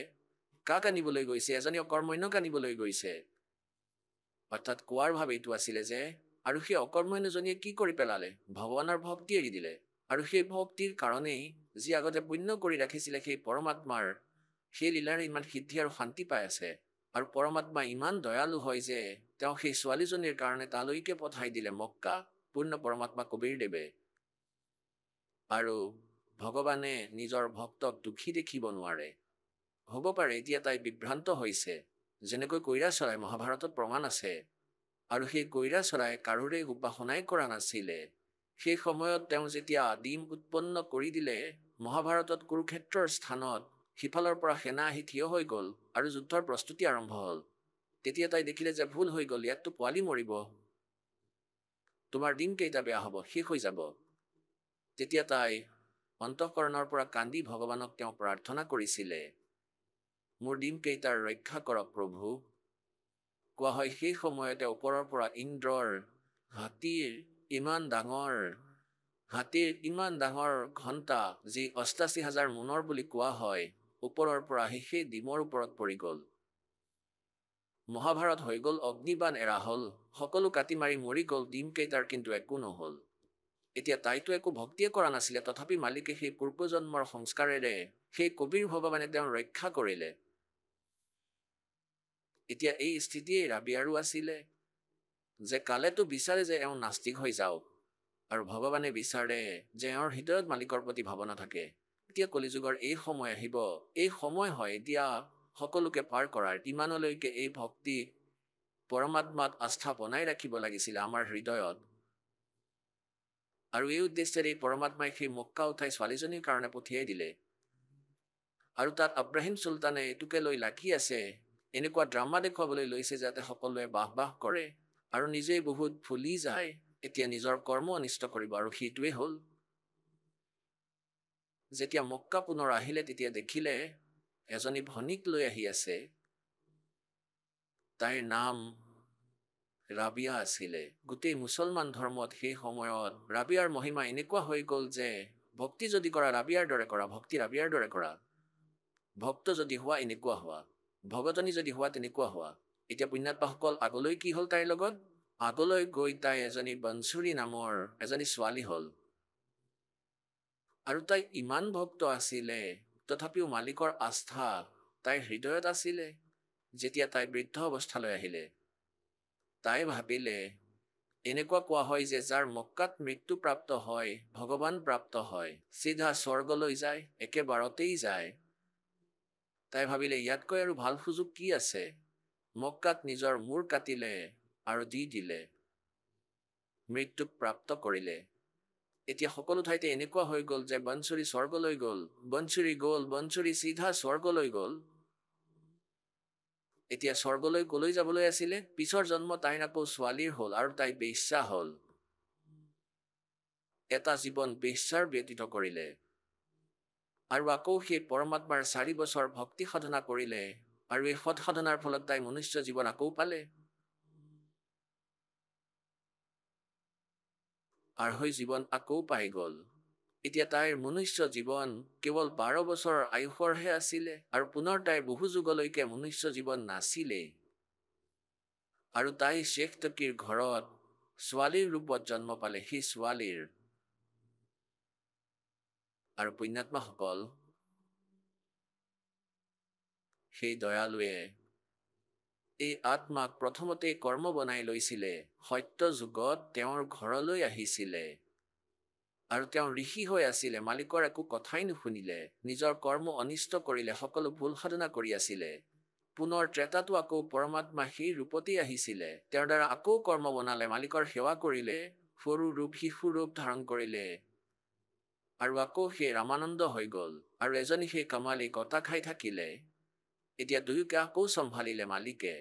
কাক আনিবলৈ গৈছে এজনী অকৰ্মণ্যক আনিবলৈ গৈছে অৰ্থাৎ কোৱাৰ ভাৱ এইটো আছিলে যে আৰু সেই অকৰ্মণ্যজনীয়ে কি কৰি পেলালে ভগৱানৰ ভক্তি এৰি দিলে আৰু সেই ভক্তিৰ কাৰণেই যি আগতে পুণ্য কৰি ৰাখিছিলে সেই পৰমাত্মাৰ সেই লীলাৰে ইমান সিদ্ধি আৰু শান্তি পাই আছে আৰু পৰমাত্মা ইমান দয়ালু হয় যে তেওঁ সেই ছোৱালীজনীৰ কাৰণে তালৈকে পঠাই দিলে মক্কা পূৰ্ণ পৰমাত্মা কবীৰদেৱে আৰু ভগৱানে নিজৰ ভক্তক দুখী দেখিব নোৱাৰে হ'ব পাৰে এতিয়া তাই বিভ্ৰান্ত হৈছে যেনেকৈ কৈৰা চৰাই মহাভাৰতত প্ৰমাণ আছে আৰু সেই কৈৰা চৰাই কাৰোৰে উপাসনাই কৰা নাছিলে সেই সময়ত তেওঁ যেতিয়া আদিম উৎপন্ন কৰি দিলে মহাভাৰতত কুৰুক্ষেত্ৰৰ স্থানত সিফালৰ পৰা সেনা আহি থিয় হৈ গ'ল আৰু যুদ্ধৰ প্ৰস্তুতি আৰম্ভ হ'ল তেতিয়া তাই দেখিলে যে ভুল হৈ গ'ল ইয়াততো পোৱালি মৰিব তোমাৰ দিন কেইটা বেয়া হ'ব শেষ হৈ যাব তেতিয়া তাই অন্তঃকৰণৰ পৰা কান্দি ভগৱানক তেওঁ প্ৰাৰ্থনা কৰিছিলে মোৰ দিন কেইটাৰ ৰক্ষা কৰক প্ৰভু কোৱা হয় সেই সময়তে ওপৰৰ পৰা ইন্দ্ৰৰ হাতীৰ ইমান ডাঙৰ ঘণ্টা যি ৮৮,০০০ মোনৰ বুলি কোৱা হয় ওপৰৰ পৰা আহি সেই ডিমৰ ওপৰত পৰি গ'ল মহাভাৰত হৈ গ'ল অগ্নিবাণ এৰা হ'ল সকলো কাটি মাৰি মৰি গ'ল ডিম কেইটাৰ কিন্তু একো নহ'ল এতিয়া তাইতো একো ভক্তিয়ে কৰা নাছিলে তথাপি মালিকে সেই পূৰ্বজন্মৰ সংস্কাৰেৰে সেই কবীৰ ভগৱানে তেওঁ ৰক্ষা কৰিলে এতিয়া এই স্থিতিয়ে ৰাবিয়াৰো আছিলে যে কালেতো বিচাৰে যে এওঁ নাস্তিক হৈ যাওক আৰু ভগৱানে বিচাৰে যে এওঁৰ হৃদয়ত মালিকৰ প্ৰতি ভাৱনা থাকে এতিয়া কলিযুগৰ এই সময় আহিব এই সময় হয় এতিয়া সকলোকে পাৰ কৰাৰ ইমানলৈকে এই ভক্তি পৰমাত্মাত আস্থা বনাই ৰাখিব লাগিছিলে আমাৰ হৃদয়ত আৰু এই উদ্দেশ্যেৰে পৰমাত্মাই সেই মক্কা উঠাই ছোৱালীজনীৰ কাৰণে পঠিয়াই দিলে আৰু তাত আব্ৰাহিম চুলতানে এইটোকে লৈ লাগি আছে এনেকুৱা ড্ৰামা দেখুৱাবলৈ লৈছে যাতে সকলোৱে বাহ কৰে আৰু নিজেই বহুত ফুলি যায় এতিয়া নিজৰ কৰ্ম অনিষ্ট কৰিব আৰু সেইটোৱে হ'ল যেতিয়া মক্কা পুনৰ আহিলে তেতিয়া দেখিলে এজনী ভনীক লৈ আহি আছে তাইৰ নাম ৰাবিয়া আছিলে গোটেই মুছলমান ধৰ্মত সেই সময়ত ৰাবিয়াৰ মহিমা এনেকুৱা হৈ গ'ল যে ভক্তি যদি কৰা ৰাবিয়াৰ দৰে কৰা ভক্তি ৰাবিয়াৰ দৰে কৰা ভক্ত যদি হোৱা এনেকুৱা হোৱা ভগতনী যদি হোৱা তেনেকুৱা হোৱা এতিয়া পুণ্যাত্মাসকল আগলৈ কি হ'ল তাইৰ লগত আগলৈ গৈ তাই এজনী বনচুৰী নামৰ এজনী ছোৱালী হ'ল আৰু তাই ইমান ভক্ত আছিলে তথাপিও মালিকৰ আস্থা তাইৰ হৃদয়ত আছিলে যেতিয়া তাই বৃদ্ধ অৱস্থালৈ আহিলে তাই ভাবিলে এনেকুৱা কোৱা হয় যে যাৰ মক্কাত মৃত্যু প্ৰাপ্ত হয় ভগৱান প্ৰাপ্ত হয় চিধা স্বৰ্গলৈ যায় একেবাৰতেই যায় তাই ভাবিলে ইয়াতকৈ আৰু ভাল সুযোগ কি আছে মক্কাত নিজৰ মূৰ কাটিলে আৰু দি দিলে মৃত্যুক প্ৰাপ্ত কৰিলে এতিয়া সকলো ঠাইতে এনেকুৱা হৈ গ'ল যে বনচুৰী স্বৰ্গলৈ গ'ল বনচুৰী চিধা স্বৰ্গলৈ গ'ল এতিয়া স্বৰ্গলৈ কলৈ যাবলৈ আছিলে পিছৰ জন্ম তাইৰ আকৌ ছোৱালীৰ হ'ল আৰু তাই বেশ্যা হ'ল এটা জীৱন বেশ্যাৰ ব্যতীত কৰিলে আৰু আকৌ সেই পৰমাত্মাৰ 4 বছৰ ভক্তি সাধনা কৰিলে আৰু এই সৎ সাধনাৰ ফলত তাই মনুষ্য জীৱন আকৌ পালে আৰু হৈ জীৱন আকৌ পাই গ'ল এতিয়া তাইৰ মনুষ্য জীৱন কেৱল 12 বছৰৰ আয়ুসৰহে আছিলে আৰু পুনৰ তাইৰ বহু যুগলৈকে মনুষ্য জীৱন নাছিলে আৰু তাই শেখ তকীৰ ঘৰত ছোৱালীৰ ৰূপত জন্ম পালে সেই ছোৱালীৰ আৰু পুণ্যাত্মাসকল সেই দয়ালুৱে এই আত্মাক প্ৰথমতে কৰ্ম বনাই লৈছিলে সত্য যুগত তেওঁৰ ঘৰলৈ আহিছিলে আৰু তেওঁ ঋষি হৈ আছিলে মালিকৰ একো কথাই নুশুনিলে নিজৰ কৰ্ম অনিষ্ট কৰিলে সকলো ভুল সাধনা কৰি আছিলে পুনৰ ত্ৰেতাটো আকৌ পৰমাত্মা সেই ৰূপতেই আহিছিলে তেওঁৰ দ্বাৰা আকৌ কৰ্ম বনালে মালিকৰ সেৱা কৰিলে সৰু ৰূপ শিশু ৰূপ ধাৰণ কৰিলে আৰু আকৌ সেই ৰামানন্দ হৈ গ'ল আৰু এজনী সেই কামালি গতা খাই থাকিলে এতিয়া দুয়োকে আকৌ চম্ভালিলে মালিকে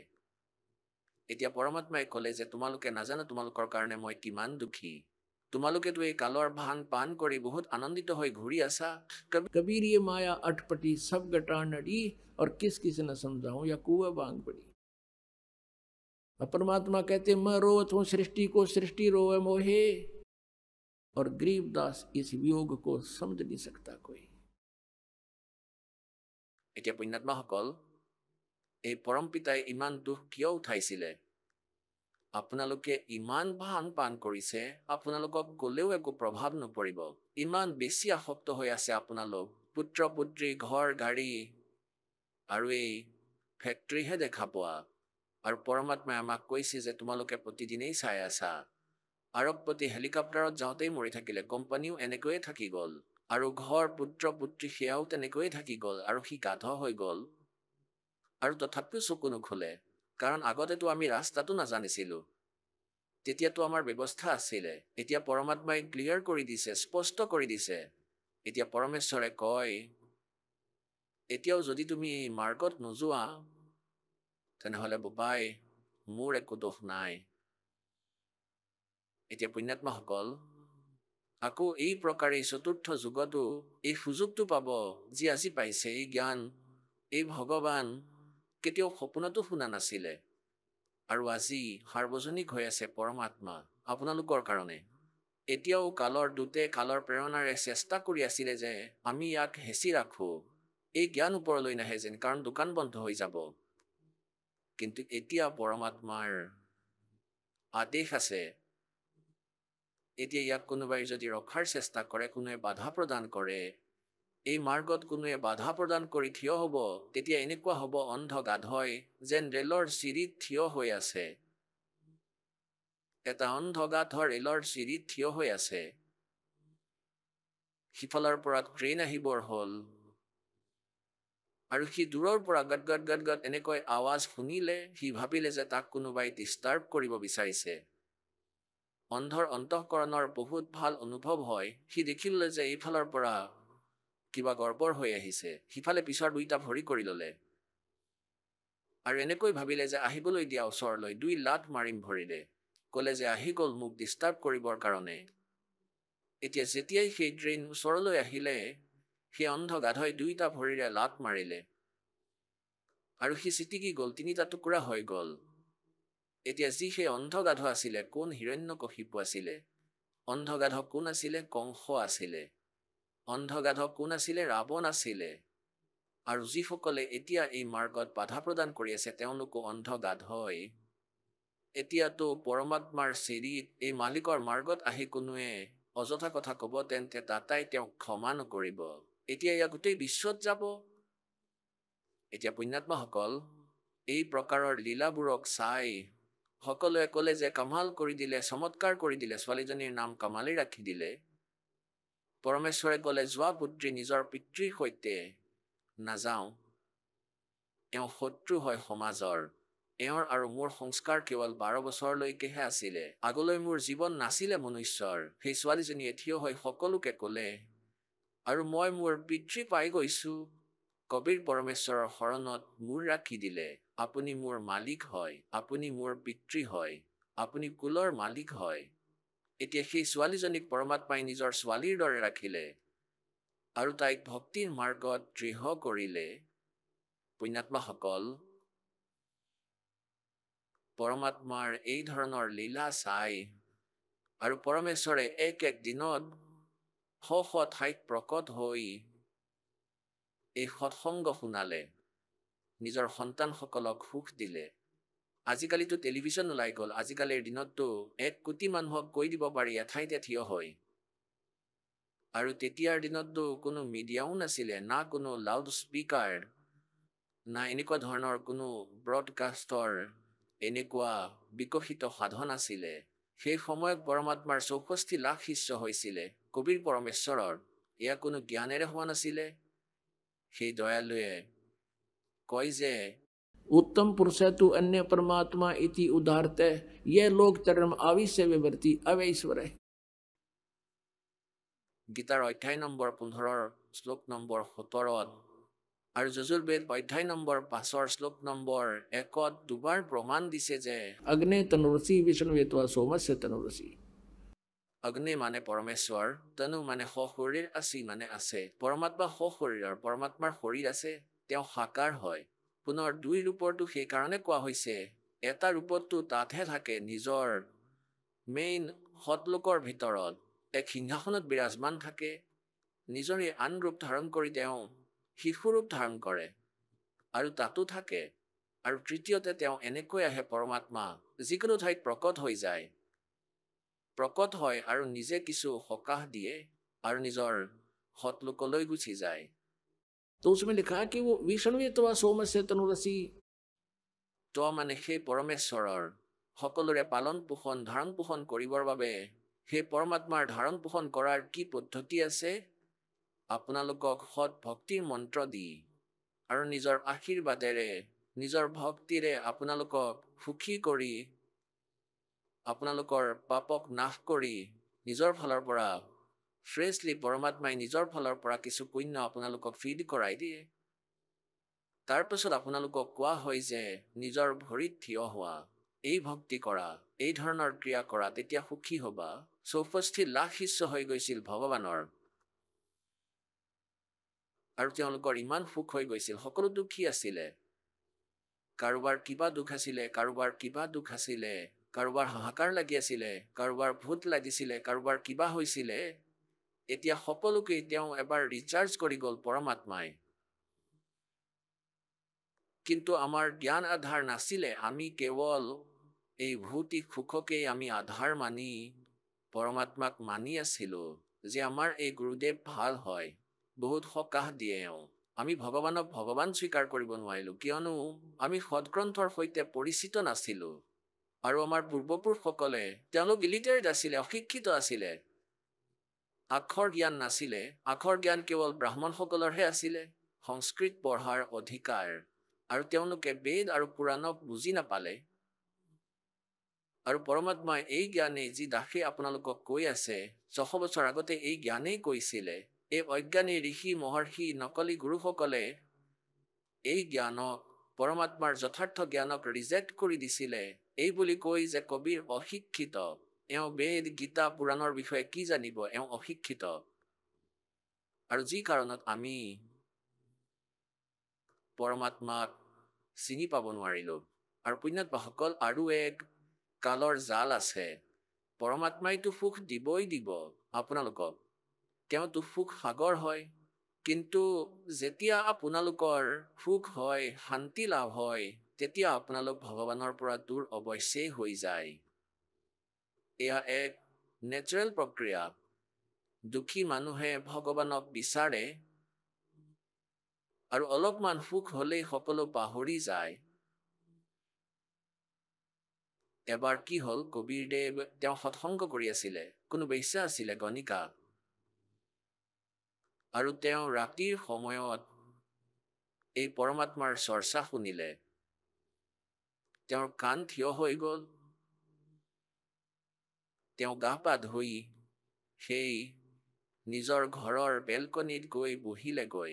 এতিয়া পৰমাত্মাই ক'লে যে তোমালোকে নাজানা তোমালোকৰ কাৰণে মই কিমান দুখী তোমালোকেতো এই কালৰ ভান পান কৰি বহুত আনন্দিত হৈ ঘূৰি আছা कबीर ये माया अटपटी सब गटा नड़ी और किस किस न समझाऊं या कुआ बांग पड़ी अब परमात्मा कहते मैं रोत हूं सृष्टि को सृष्टि रोए मोहे और गरीबदास इस वियोग को समझ नहीं सकता कोई এতিয়া পুণ্যাত্মাসকল এই পৰম পিতাই ইমান দুখ কিয় উঠাইছিলে আপোনালোকে ইমান ভান পান কৰিছে আপোনালোকক গলেও একো প্ৰভাৱ নপৰিব ইমান বেছি আসক্ত হৈ আছে আপোনালোক পুত্ৰ পুত্ৰী ঘৰ গাড়ী আৰু এই ফেক্টৰীহে দেখা পোৱা আৰু পৰমাত্মাই আমাক কৈছে যে তোমালোকে প্ৰতিদিনেই চাই আছা আৰবপতি হেলিকপ্টাৰত যাওঁতেই মৰি থাকিলে কোম্পানীও এনেকৈয়ে থাকি গ'ল আৰু ঘৰ পুত্ৰ পুত্ৰী সেয়াও তেনেকৈয়ে থাকি গ'ল আৰু সি গাধ হৈ গ'ল আৰু তথাপিও চকু নুখুলে কাৰণ আগতেতো আমি ৰাস্তাটো নাজানিছিলোঁ তেতিয়াতো আমাৰ ব্যৱস্থা আছিলে এতিয়া পৰমাত্মাই ক্লিয়াৰ কৰি দিছে স্পষ্ট কৰি দিছে এতিয়া পৰমেশ্বৰে কয় এতিয়াও যদি তুমি এই মাৰ্গত নোযোৱা তেনেহ'লে বোপাই মোৰ একো দোষ নাই এতিয়া পুণ্যাত্মাসকল আকৌ এই প্ৰকাৰে চতুৰ্থ যুগতো এই সুযোগটো পাব যি আজি পাইছে এই জ্ঞান এই ভগৱান কেতিয়াও সপোনতো শুনা নাছিলে আৰু আজি সাৰ্বজনিক হৈ আছে পৰমাত্মা আপোনালোকৰ কাৰণে এতিয়াও কালৰ দূতে কালৰ প্ৰেৰণাৰে চেষ্টা কৰি আছিলে যে আমি ইয়াক হেঁচি ৰাখোঁ এই জ্ঞান ওপৰলৈ নাহে যেন কাৰণ দোকান বন্ধ হৈ যাব কিন্তু এতিয়া পৰমাত্মাৰ আদেশ আছে এতিয়া ইয়াক কোনোবাই যদি ৰখাৰ চেষ্টা কৰে কোনোৱে বাধা প্ৰদান কৰে এই মাৰ্গত কোনোৱে বাধা প্ৰদান কৰি থিয় হ'ব তেতিয়া এনেকুৱা হ'ব অন্ধ গাধই যেন ৰেলৰ চিৰিত থিয় হৈ আছে এটা অন্ধ গাধ ৰেলৰ চিৰিত থিয় হৈ আছে সিফালৰ পৰা ট্ৰেইন আহিবৰ হ'ল আৰু সি দূৰৰ পৰা গট গট গট গট এনেকৈ আৱাজ শুনিলে সি ভাবিলে যে তাক কোনোবাই ডিষ্টাৰ্ব কৰিব বিচাৰিছে অন্ধৰ অন্তঃকৰণৰ বহুত ভাল অনুভৱ হয় সি দেখিলে যে এইফালৰ পৰা কিবা গৰ্বৰ হৈ আহিছে সিফালে পিছৰ দুইটা ভৰি কৰি ল'লে আৰু এনেকৈ ভাবিলে যে আহিবলৈ দিয়া ওচৰলৈ 2 লাত মাৰিম ভৰিৰে ক'লে যে আহি গ'ল মোক ডিষ্টাৰ্ব কৰিবৰ কাৰণে। এতিয়া যেতিয়াই সেই ড্ৰেইন ওচৰলৈ আহিলে সেই অন্ধ গাধই 2টা ভৰিৰে লাত মাৰিলে আৰু সি চিটিকি গ'ল, 3টা টুকুৰা হৈ গ'ল। এতিয়া যি সেই অন্ধ গাধ আছিলে কোন হিৰণ্যকশিপু আছিলে, অন্ধ গাধ কোন আছিলে কংস আছিলে, অন্ধ গাধ কোন আছিলে ৰাৱণ আছিলে। আৰু যিসকলে এতিয়া এই মাৰ্গত বাধা প্ৰদান কৰি আছে তেওঁলোকো অন্ধ গাধই। এতিয়াতো পৰমাত্মাৰ চিৰিত এই মালিকৰ মাৰ্গত আহি কোনোৱে অযথা কথা ক'ব তেন্তে দাতাই তেওঁক ক্ষমা নকৰিব। এতিয়া ইয়াক গোটেই বিশ্বত যাব। এতিয়া পুণ্যাত্মাসকল এই প্ৰকাৰৰ লীলাবোৰক চাই সকলোৱে ক'লে যে কামাল কৰি দিলে, চমৎকাৰ কৰি দিলে, ছোৱালীজনীৰ নাম কামালেই ৰাখি দিলে। পৰমেশ্বৰে ক'লে যোৱা পুত্ৰী নিজৰ পিতৃৰ সৈতে নাযাওঁ, এওঁ শত্ৰু হয় সমাজৰ। এওঁৰ আৰু মোৰ সংস্কাৰ কেৱল 12 বছৰলৈকেহে আছিলে, আগলৈ মোৰ জীৱন নাছিলে মনুষ্যৰ। সেই ছোৱালীজনীয়ে থিয় হৈ সকলোকে ক'লে আৰু মই মোৰ পিতৃ পাই গৈছো। কবিৰ পৰমেশ্বৰৰ শৰণত মোৰ ৰাখি দিলে। আপুনি মোৰ মালিক হয়, আপুনি মোৰ পিতৃ হয়, আপুনি কুলৰ মালিক হয়। এতিয়া সেই ছোৱালীজনীক পৰমাত্মাই নিজৰ ছোৱালীৰ দৰে ৰাখিলে আৰু তাইক ভক্তিৰ মাৰ্গত দৃঢ় কৰিলে। পুণ্যাত্মাসকল পৰমাত্মাৰ এই ধৰণৰ লীলা চাই আৰু পৰমেশ্বৰে এক দিনত শ ঠাইত প্ৰকট হৈ এই সৎসংগ শুনালে, নিজৰ সন্তানসকলক সুখ দিলে। আজিকালিতো টেলিভিছন ওলাই গ'ল, আজিকালিৰ দিনততো 1 কোটি মানুহক কৈ দিব পাৰি এঠাইতে থিয় হৈ। আৰু তেতিয়াৰ দিনততো কোনো মিডিয়াও নাছিলে, না কোনো লাউড স্পীকাৰ, না এনেকুৱা ধৰণৰ কোনো ব্ৰডকাষ্টৰ এনেকুৱা বিকশিত সাধন আছিলে। সেই সময়ত পৰমাত্মাৰ 64 লাখ শিষ্য হৈছিলে কবিৰ পৰমেশ্বৰৰ। এয়া কোনো জ্ঞানেৰে হোৱা নাছিলে। সেই দয়ালুৱে কয় যে उत्तम पुरुष तु अन्य परमात्मा इति उदारते ये लोग धर्म आविश्य विवर्ती अवैश्वर। গীতাৰ অধ্যায় নম্বৰ 15 শ্লোক নম্বৰ 17 আৰু যজুৰ্বেদ অধ্যায় নম্বৰ 5 শ্লোক নম্বৰ 1 দুবাৰ প্ৰমাণ দিছে যে अग्ने तनुरसी विष्णुवेत्वा सोमस्य तनुरसी। অগ্নি মানে পৰমেশ্বৰ, তনু মানে সশৰীৰ, আছি মানে আছে। পৰমাত্মা সশৰীৰৰ, পৰমাত্মাৰ শৰীৰ আছে, তেওঁ সাকাৰ হয়। পুনৰ 2 ৰূপৰটো সেইকাৰণে কোৱা হৈছে, এটা ৰূপতটো তাতহে থাকে নিজৰ মেইন সৎলোকৰ ভিতৰত এক সিংহাসনত বিৰাজমান থাকে, নিজৰে আন ৰূপ ধাৰণ কৰি তেওঁ শিশু ৰূপ ধাৰণ কৰে আৰু তাতো থাকে। আৰু তৃতীয়তে তেওঁ এনেকৈ আহে পৰমাত্মা যিকোনো ঠাইত প্ৰকট হৈ যায়, প্ৰকট হয় আৰু নিজে কিছু সকাহ দিয়ে আৰু নিজৰ সৎলোকলৈ গুচি যায়। तो उसमें लिखा है कि वो विष्णुवेत्वा सोमस्य तनुरसी। তো মানে সেই পৰমেশ্বৰৰ সকলোৰে পালন পোষণ ধাৰণ পোষণ কৰিবৰ বাবে সেই পৰমাত্মাৰ ধাৰণ পোষণ কৰাৰ কি পদ্ধতি আছে, আপোনালোকক সৎ ভক্তিৰ মন্ত্ৰ দি আৰু নিজৰ আশীৰ্বাদেৰে নিজৰ ভক্তিৰে আপোনালোকক সুখী কৰি আপোনালোকৰ পাপক নাশ কৰি নিজৰ ফালৰ পৰা ফ্ৰেছলি পৰমাত্মাই নিজৰ ফালৰ পৰা কিছু পুণ্য আপোনালোকক ফিড কৰাই দিয়ে। তাৰপিছত আপোনালোকক কোৱা হয় যে নিজৰ ভৰিত থিয় হোৱা, এই ভক্তি কৰা, এই ধৰণৰ ক্ৰিয়া কৰা, তেতিয়া সুখী হ'বা। 64 লাখ শিষ্য হৈ গৈছিল ভগৱানৰ আৰু তেওঁলোকৰ ইমান সুখ হৈ গৈছিল। সকলো দুখী আছিলে, কাৰোবাৰ কিবা দুখ আছিলে, কাৰোবাৰ কিবা দুখ আছিলে, কাৰোবাৰ হাহাকাৰ লাগি আছিলে, কাৰোবাৰ ভূত লাগিছিলে, কাৰোবাৰ কিবা হৈছিলে। এতিয়া সকলোকে তেওঁ এবাৰ ৰিচাৰ্জ কৰি গ'ল পৰমাত্মাই। কিন্তু আমাৰ জ্ঞান আধাৰ নাছিলে, আমি কেৱল এই ভৌতিক সুখকেই আমি আধাৰ মানি পৰমাত্মাক মানি আছিলোঁ যে আমাৰ এই গুৰুদেৱ ভাল হয়, বহুত সকাহ দিয়ে। আমি ভগৱানক ভগৱান স্বীকাৰ কৰিব নোৱাৰিলোঁ কিয়নো আমি সৎগ্ৰন্থৰ সৈতে পৰিচিত নাছিলোঁ। আৰু আমাৰ পূৰ্বপুৰুষসকলে তেওঁলোক ইলিটাৰেট আছিলে, অশিক্ষিত আছিলে, আখৰ জ্ঞান নাছিলে। আখৰ জ্ঞান কেৱল ব্ৰাহ্মণসকলৰহে আছিলে, সংস্কৃত পঢ়াৰ অধিকাৰ, আৰু তেওঁলোকে বেদ আৰু পুৰাণক বুজি নাপালে। আৰু পৰমাত্মাই এই জ্ঞানেই যি দাসে আপোনালোকক কৈ আছে 600 বছৰ আগতে এই জ্ঞানেই কৈছিলে। এই অজ্ঞানী ঋষি মহৰ্ষি নকলি গুৰুসকলে এই জ্ঞানক পৰমাত্মাৰ যথাৰ্থ জ্ঞানক ৰিজেক্ট কৰি দিছিলে এই বুলি কৈ যে কবিৰ অশিক্ষিত, এওঁ বেদ গীতা পুৰাণৰ বিষয়ে কি জানিব, এওঁ অশিক্ষিত। আৰু যি কাৰণত আমি পৰমাত্মাক চিনি পাব নোৱাৰিলোঁ। আৰু পুণ্যাত্মাসকল, আৰু এক কালৰ জাল আছে। পৰমাত্মাইতো সুখ দিবই দিব আপোনালোকক, তেওঁতো সুখ সাগৰ হয়। কিন্তু যেতিয়া আপোনালোকৰ সুখ হয়, শান্তি লাভ হয়, তেতিয়া আপোনালোক ভগৱানৰ পৰা দূৰ অৱশ্যেই হৈ যায়। এয়া এক নেচাৰেল প্ৰক্ৰিয়া। দুখী মানুহে ভগৱানক বিচাৰে আৰু অলপমান সুখ হ'লেই সকলো পাহৰি যায়। এবাৰ কি হ'ল, কবিৰদেৱ তেওঁ সৎসংগ কৰি আছিলে, কোনো বেশ্যা আছিলে গণিকা, আৰু তেওঁ ৰাতিৰ সময়ত এই পৰমাত্মাৰ চৰ্চা শুনিলে। তেওঁৰ কাণ থিয় হৈ গ'ল। তেওঁ গা পা ধুই সেই নিজৰ ঘৰৰ বেলকনিত গৈ বহিলেগৈ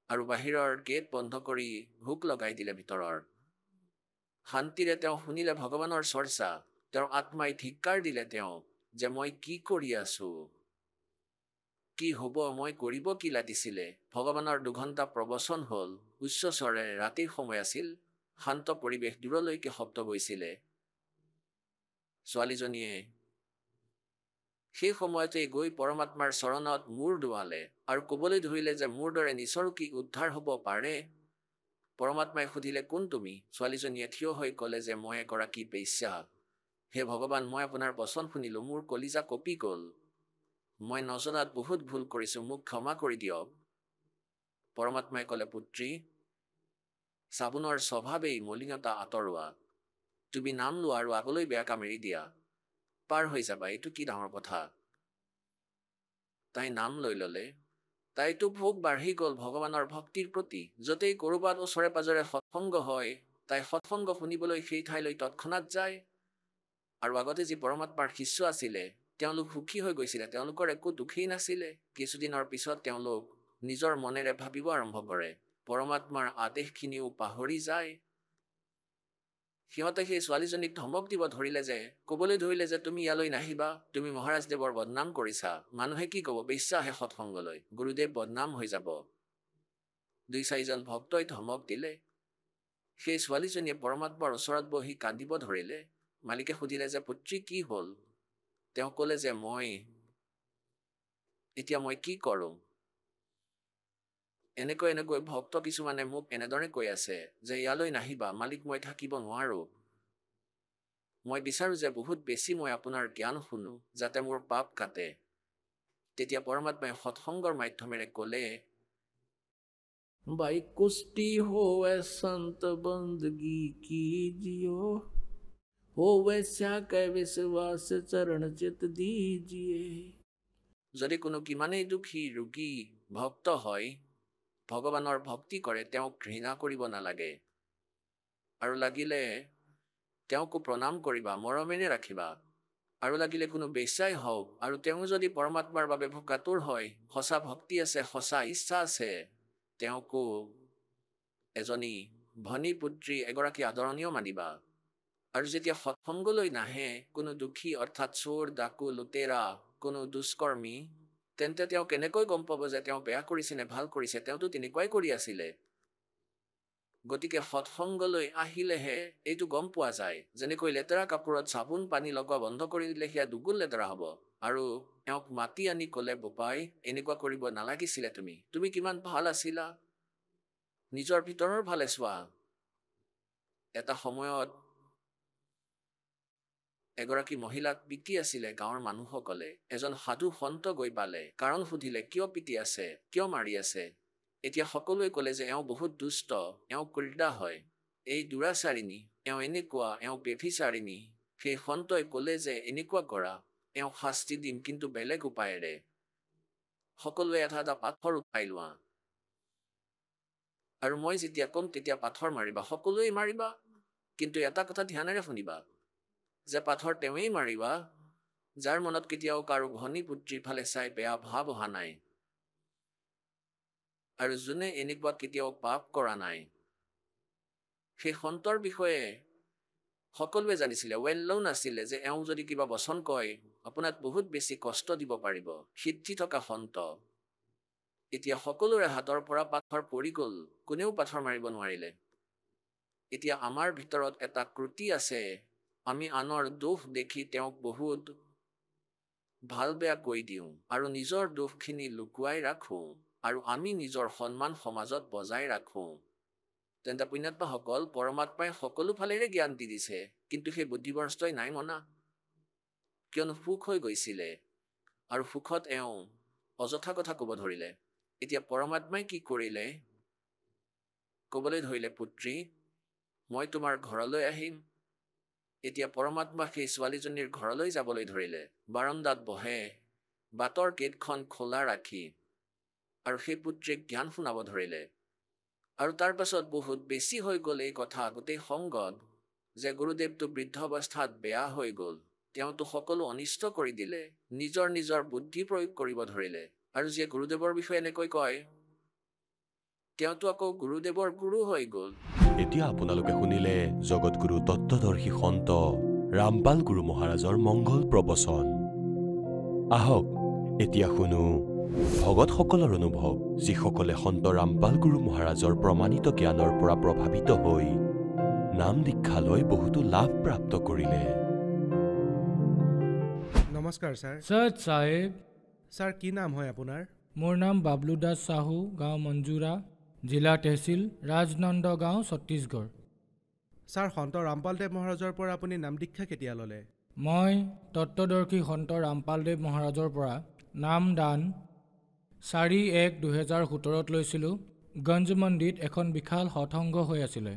আৰু বাহিৰৰ গেট বন্ধ কৰি হুক লগাই দিলে ভিতৰৰ। শান্তিৰে তেওঁ শুনিলে ভগৱানৰ চৰ্চা। তেওঁৰ আত্মাই ধিক্কাৰ দিলে তেওঁ যে মই কি কৰি আছো, কি হ'ব, মই কৰিব কি লাগিছিলে। ভগৱানৰ 2 ঘণ্টা প্ৰবচন হ'ল, উচ্চ স্বৰে, ৰাতিৰ সময় আছিল, শান্ত পৰিৱেশ, দূৰলৈকে শব্দ গৈছিলে। ছোৱালীজনীয়ে সেই সময়তে গৈ পৰমাত্মাৰ চৰণত মূৰ দোৱালে আৰু ক'বলৈ ধৰিলে যে মোৰ দৰে নিচৰো কি উদ্ধাৰ হ'ব পাৰে। পৰমাত্মাই সুধিলে, কোন তুমি? ছোৱালীজনীয়ে থিয় হৈ ক'লে যে মই এগৰাকী বেশ্যা। হে ভগৱান, মই আপোনাৰ বচন শুনিলোঁ, মোৰ কলিজা কঁপি গ'ল, মই নজনাত বহুত ভুল কৰিছোঁ, মোক ক্ষমা কৰি দিয়ক। পৰমাত্মাই ক'লে, পুত্ৰী, চাবোনৰ স্বভাৱেই মলিনতা আঁতৰোৱা। তুমি নাম লোৱা আৰু আগলৈ বেয়া কাম এৰি দিয়া, পাৰ হৈ যাবা, এইটো কি ডাঙৰ কথা। তাই নাম লৈ ল'লে। তাইতো ভোগ বাঢ়ি গ'ল ভগৱানৰ ভক্তিৰ প্ৰতি। য'তেই ক'ৰবাত ওচৰে পাজৰে সৎসংগ হয়, তাই সৎসংগ শুনিবলৈ সেই ঠাইলৈ তৎক্ষণাত যায়। আৰু আগতে যি পৰমাত্মাৰ শিষ্য আছিলে, তেওঁলোক সুখী হৈ গৈছিলে, তেওঁলোকৰ একো দুখেই নাছিলে। কিছুদিনৰ পিছত তেওঁলোক নিজৰ মনেৰে ভাবিব আৰম্ভ কৰে, পৰমাত্মাৰ আদেশখিনিও পাহৰি যায়। সিহঁতে সেই ছোৱালীজনীক ধমক দিব ধৰিলে যে, ক'বলৈ ধৰিলে যে তুমি ইয়ালৈ নাহিবা, তুমি মহাৰাজদেৱৰ বদনাম কৰিছা, মানুহে কি ক'ব, বেশ্যা আহে সৎসংগলৈ, গুৰুদেৱ বদনাম হৈ যাব। 2-4জন ভক্তই ধমক দিলে। সেই ছোৱালীজনীয়ে পৰমাত্মাৰ ওচৰত বহি কান্দিব ধৰিলে। মালিকে সুধিলে যে, পুত্ৰী কি হ'ল? তেওঁ ক'লে যে এতিয়া মই কি কৰোঁ? এনেকৈ ভক্ত কিছুমানে মোক এনেদৰে কৈ আছে যে ইয়ালৈ নাহিবা, মালিক মই থাকিব নোৱাৰোঁ। মই বিচাৰোঁ যে বহুত বেছি মই আপোনাৰ জ্ঞান শুনো, যাতে মোৰ পাপ কাটে। তেতিয়া পৰমাত্মাই সৎসংগৰ মাধ্যমেৰে ক'লে, भाई कुष्टी होवे संत बंदगी कीजियो, होवे श्याके विश्वास चरण चित दीजिए। যদি কোনো কিমানেই দুখী ৰোগী ভক্ত হয়, ভগৱানৰ ভক্তি কৰে, তেওঁক ঘৃণা কৰিব নালাগে। আৰু লাগিলে তেওঁকো প্ৰণাম কৰিবা, মৰমেৰে ৰাখিবা। আৰু লাগিলে কোনো বেশ্যাই হওক, আৰু তেওঁ যদি পৰমাত্মাৰ বাবে ভোকাতুৰ হয়, সঁচা ভক্তি আছে, সঁচা ইচ্ছা আছে, তেওঁকো এজনী ভনী পুত্ৰী, এগৰাকী আদৰণীয় মানিবা। আৰু যেতিয়া সৎসংগলৈ নাহে কোনো দুখী, অৰ্থাৎ চোৰ, ডাকু, লুটেৰা, কোনো দুষ্কৰ্মী, তেন্তে তেওঁ কেনেকৈ গম পাব যে তেওঁ বেয়া কৰিছে নে ভাল কৰিছে? তেওঁতো তেনেকুৱাই কৰি আছিলে। গতিকে সৎসংগলৈ আহিলেহে এইটো গম পোৱা যায়। যেনেকৈ লেতেৰা কাপোৰত চাবোন পানী লগোৱা বন্ধ কৰি দিলে সেয়া দুগুণ লেতেৰা হ'ব। আৰু তেওঁক মাতি আনি ক'লে, বোপাই এনেকুৱা কৰিব নালাগিছিলে, তুমি কিমান ভাল আছিলা, নিজৰ ভিতৰৰ ভালে চোৱা। এটা সময়ত এগৰাকী মহিলাক পিটি আছিলে গাঁৱৰ মানুহসকলে। এজন সাধু সন্ত গৈ পালে, কাৰণ সুধিলে, কিয় পিটি আছে, কিয় মাৰি আছে? এতিয়া সকলোৱে ক'লে যে এওঁ বহুত দুষ্ট, এওঁ কুৰ্দা হয়, এই দুৰাচাৰিণী, এওঁ এনেকুৱা, এওঁ বেভিচাৰিণী। সেই সন্তই ক'লে যে এনেকুৱা কৰা, এওঁ শাস্তি দিম, কিন্তু বেলেগ উপায়েৰে। সকলোৱে এটা পাথৰ উঠাই লোৱা, আৰু মই যেতিয়া ক'ম তেতিয়া পাথৰ মাৰিবা, সকলোৱে মাৰিবা। কিন্তু এটা কথা ধ্যানেৰে শুনিবা, যে পাথৰ তেওঁৱেই মাৰিবা যাৰ মনত কেতিয়াও কাৰো ভনী পুত্ৰীৰ ফালে চাই বেয়া ভাৱ অহা নাই, আৰু যোনে এনেকুৱা কেতিয়াও পাপ কৰা নাই। সেই সন্তৰ বিষয়ে সকলোৱে জানিছিলে, ৱেল ন'ন আছিলে যে এওঁ যদি কিবা বচন কয় আপোনাক বহুত বেছি কষ্ট দিব পাৰিব, সিদ্ধি থকা সন্ত। এতিয়া সকলোৰে হাতৰ পৰা পাথৰ পৰি গ'ল, কোনেও পাথৰ মাৰিব নোৱাৰিলে। এতিয়া আমাৰ ভিতৰত এটা ক্ৰুটি আছে, আমি আনৰ দোষ দেখি তেওঁক বহুত ভাল বেয়া কৈ দিওঁ আৰু নিজৰ দোষখিনি লুকুৱাই ৰাখোঁ আৰু আমি নিজৰ সন্মান সমাজত বজাই ৰাখোঁ। তেন্তে পুণ্যাত্মাসকল, পৰমাত্মাই সকলো ফালেৰে জ্ঞান দি দিছে, কিন্তু সেই বুদ্ধিভ্ৰষ্টই নাই মনা, কিয়নো সুখ হৈ গৈছিলে আৰু সুখত এওঁ অযথা কথা ক'ব ধৰিলে। এতিয়া পৰমাত্মাই কি কৰিলে, ক'বলৈ ধৰিলে, পুত্ৰী মই তোমাৰ ঘৰলৈ আহিম। এতিয়া পৰমাত্মা সেই ছোৱালীজনীৰ ঘৰলৈ যাবলৈ ধৰিলে, বাৰান্দাত বহে, বাটৰ গেটখন খোলা ৰাখি, আৰু সেই পুত্ৰীক জ্ঞান শুনাব ধৰিলে। আৰু তাৰ পাছত বহুত বেছি হৈ গ'ল এই কথা গোটেই সংগত, যে গুৰুদেৱটো বৃদ্ধ অৱস্থাত বেয়া হৈ গ'ল, তেওঁতো সকলো অনিষ্ট কৰি দিলে, নিজৰ নিজৰ বুদ্ধি প্ৰয়োগ কৰিব ধৰিলে। আৰু যিয়ে গুৰুদেৱৰ বিষয়ে এনেকৈ কয়, তেওঁতো আকৌ গুৰুদেৱৰ গুৰু হৈ গ'ল। এতিয়া আপোনালোকে শুনিলে জগতগুৰু তত্ত্বদৰ্শী সন্ত ৰামপাল গুৰু মহাৰাজৰ মংগল প্ৰবচন। আহক এতিয়া শুনো ভগতসকলৰ অনুভৱ, যিসকলে সন্ত ৰামপাল গুৰু মহাৰাজৰ প্ৰমাণিত জ্ঞানৰ পৰা প্ৰভাৱিত হৈ নাম দীক্ষা লৈ বহুতো লাভ প্ৰাপ্ত কৰিলে। নমস্কাৰ ছাৰ। সত সাহেব। ছাৰ কি নাম হয় আপোনাৰ? মোৰ নাম বাবলু দাস সাহু, গাঁও মঞ্জুৰা, জিলা তহচিল ৰাজনন্দগাঁও, ছত্তীশগড়। ছাৰ, সন্ত ৰামপালদেৱ মহাৰাজৰ পৰা আপুনি নাম দীক্ষা কেতিয়া ল'লে? মই তত্ত্বদৰ্শী সন্ত ৰামপালদেৱ মহাৰাজৰ পৰা নাম দান 4/1/2017 লৈছিলোঁ। গঞ্জমন্দিত এখন বিশাল সৎসংগ হৈ আছিলে।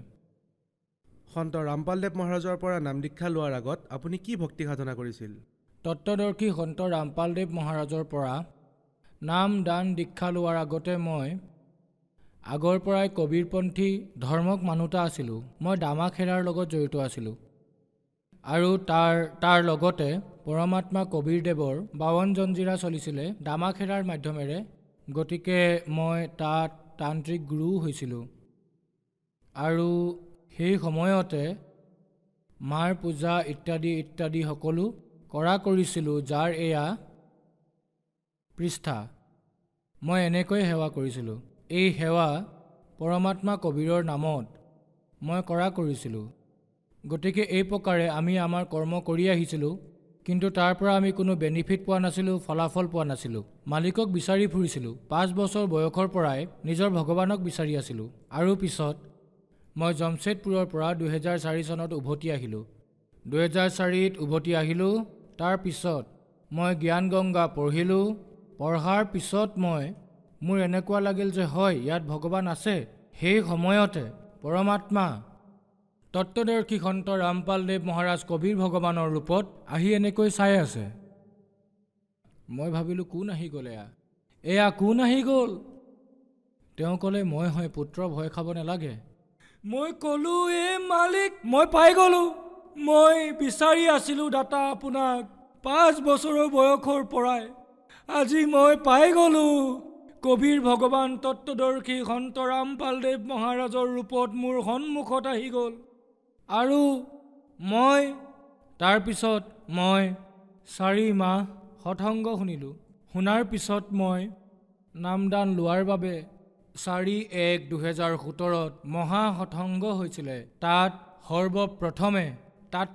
সন্ত ৰামপালদেৱ মহাৰাজৰ পৰা নাম দীক্ষা লোৱাৰ আগত আপুনি কি ভক্তি সাধনা কৰিছিল? তত্ত্বদৰ্শী সন্ত ৰামপালদেৱ মহাৰাজৰ পৰা নাম দান দীক্ষা লোৱাৰ আগতে মই আগৰ পৰাই কবিৰপন্থী ধৰ্মক মানুহতা আছিলোঁ। মই দামাখেৰাৰ লগত জড়িত আছিলোঁ আৰু তাৰ লগতে পৰমাত্মা কবিৰদেৱৰ 52 জঞ্জিৰা চলিছিলে দামাখেৰাৰ মাধ্যমেৰে। গতিকে মই তাত তান্ত্ৰিক গুৰু হৈছিলোঁ আৰু সেই সময়তে মাৰ পূজা ইত্যাদি ইত্যাদি সকলো কৰা কৰিছিলোঁ, যাৰ এয়া পৃষ্ঠা। মই এনেকৈ সেৱা কৰিছিলোঁ। এই সেৱা পৰমাত্মা কবিৰৰ নামত মই কৰা কৰিছিলোঁ। গতিকে এই প্ৰকাৰে আমি আমাৰ কৰ্ম কৰি আহিছিলোঁ, কিন্তু তাৰ পৰা আমি কোনো বেনিফিট পোৱা নাছিলোঁ, ফলাফল পোৱা নাছিলোঁ। মালিকক বিচাৰি ফুৰিছিলোঁ। 5 বছৰ বয়সৰ পৰাই নিজৰ ভগৱানক বিচাৰি আছিলোঁ। আৰু পিছত মই জমছেদপুৰৰ পৰা 2004 চনত উভতি আহিলোঁ। 2004ত উভতি আহিলোঁ। তাৰ পিছত মই জ্ঞান গংগা পঢ়িলোঁ। পঢ়াৰ পিছত মোৰ এনেকুৱা লাগিল যে হয়, ইয়াত ভগৱান আছে। সেই সময়তে পৰমাত্মা তত্ত্বদৰ্শী সন্ত ৰামপালদেৱ মহাৰাজ কবিৰ ভগৱানৰ ৰূপত আহি এনেকৈ চাই আছে। মই ভাবিলোঁ কোন আহি গ'ল, এয়া কোন আহি গ'ল? তেওঁ ক'লে, মই হয় পুত্ৰ, ভয় খাব নালাগে। মই ক'লোঁ, মালিক মই পাই গ'লোঁ। মই বিচাৰি আছিলোঁ দাতা আপোনাক 5 বছৰৰ বয়সৰ পৰাই। আজি মই পাই গ'লোঁ। কবিৰ ভগৱান তত্ত্বদৰ্শী সন্ত ৰামপালদেৱ মহাৰাজৰ ৰূপত মোৰ সন্মুখত আহি গ'ল। আৰু তাৰপিছত মই 4 মাহ সৎসংগ শুনিলোঁ। শুনাৰ পিছত মই নামদান লোৱাৰ বাবে 4/1/2017 মহা সৎসংগ হৈছিলে। তাত সৰ্বপ্ৰথমে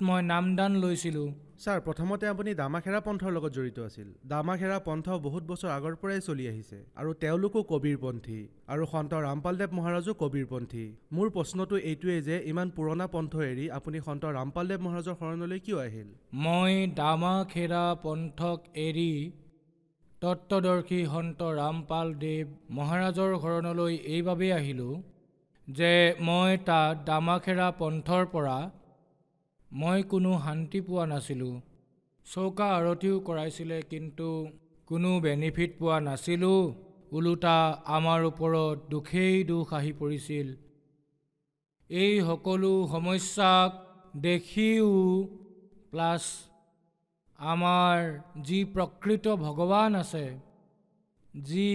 মই নামদান লৈছিলোঁ। ছাৰ, প্ৰথমতে আপুনি দামাখেৰা পন্থৰ লগত জড়িত আছিল। দামাখেৰা পন্থ বহুত বছৰ আগৰ পৰাই চলি আহিছে আৰু তেওঁলোকো কবিৰপন্থী আৰু সন্ত ৰামপালদেৱ মহাৰাজো কবিৰপন্থী। মোৰ প্ৰশ্নটো এইটোৱেই যে ইমান পুৰণা পন্থ এৰি আপুনি সন্ত ৰামপালদেৱ মহাৰাজৰ শৰণলৈ কিয় আহিল? মই দামাখেৰা পন্থক এৰি তত্ত্বদৰ্শী সন্ত ৰামপালদেৱ মহাৰাজৰ শৰণলৈ এইবাবেই আহিলোঁ যে মই তাত দামাখেৰা পন্থৰ পৰা মই কোনো শান্তি পোৱা নাছিলোঁ। চৌকা আৰতিও কৰাইছিলে, কিন্তু কোনো বেনিফিট পোৱা নাছিলোঁ। ওলোটা আমাৰ ওপৰত দুখেই দুখ আহি পৰিছিল। এই সকলো সমস্যাক দেখিও প্লাছ আমাৰ যি প্ৰকৃত ভগৱান আছে, যি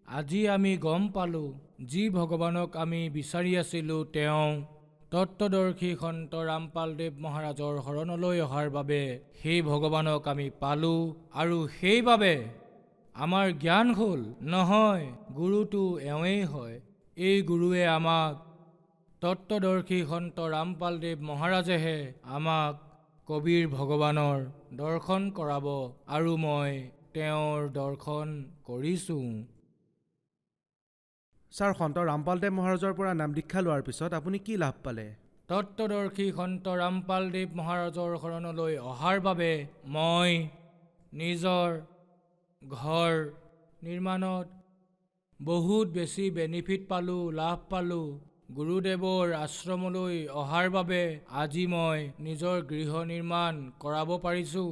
আজি আমি গম পালোঁ, যি ভগৱানক আমি বিচাৰি আছিলোঁ, তেওঁ তত্ত্বদৰ্শী সন্ত ৰামপালদেৱ মহাৰাজৰ শৰণলৈ অহাৰ বাবে সেই ভগৱানক আমি পালোঁ আৰু সেইবাবে আমাৰ জ্ঞান হ'ল নহয় গুৰুটো এওঁৱেই হয়। এই গুৰুৱে আমাক তত্ত্বদৰ্শী সন্ত ৰামপালদেৱ মহাৰাজেহে আমাক কবিৰ ভগৱানৰ দৰ্শন কৰাব আৰু মই তেওঁৰ দৰ্শন কৰিছোঁ। ছাৰ, সন্ত ৰামপালদেৱ মহাৰাজৰ পৰা নাম দীক্ষা লোৱাৰ পিছত আপুনি কি লাভ পালে? তত্ত্বদৰ্শী সন্ত ৰামপালদেৱ মহাৰাজৰ শৰণলৈ অহাৰ বাবে মই নিজৰ ঘৰ নিৰ্মাণত বহুত বেছি বেনিফিট পালোঁ, লাভ পালোঁ। গুৰুদেৱৰ আশ্ৰমলৈ অহাৰ বাবে আজি মই নিজৰ গৃহ নিৰ্মাণ কৰাব পাৰিছোঁ।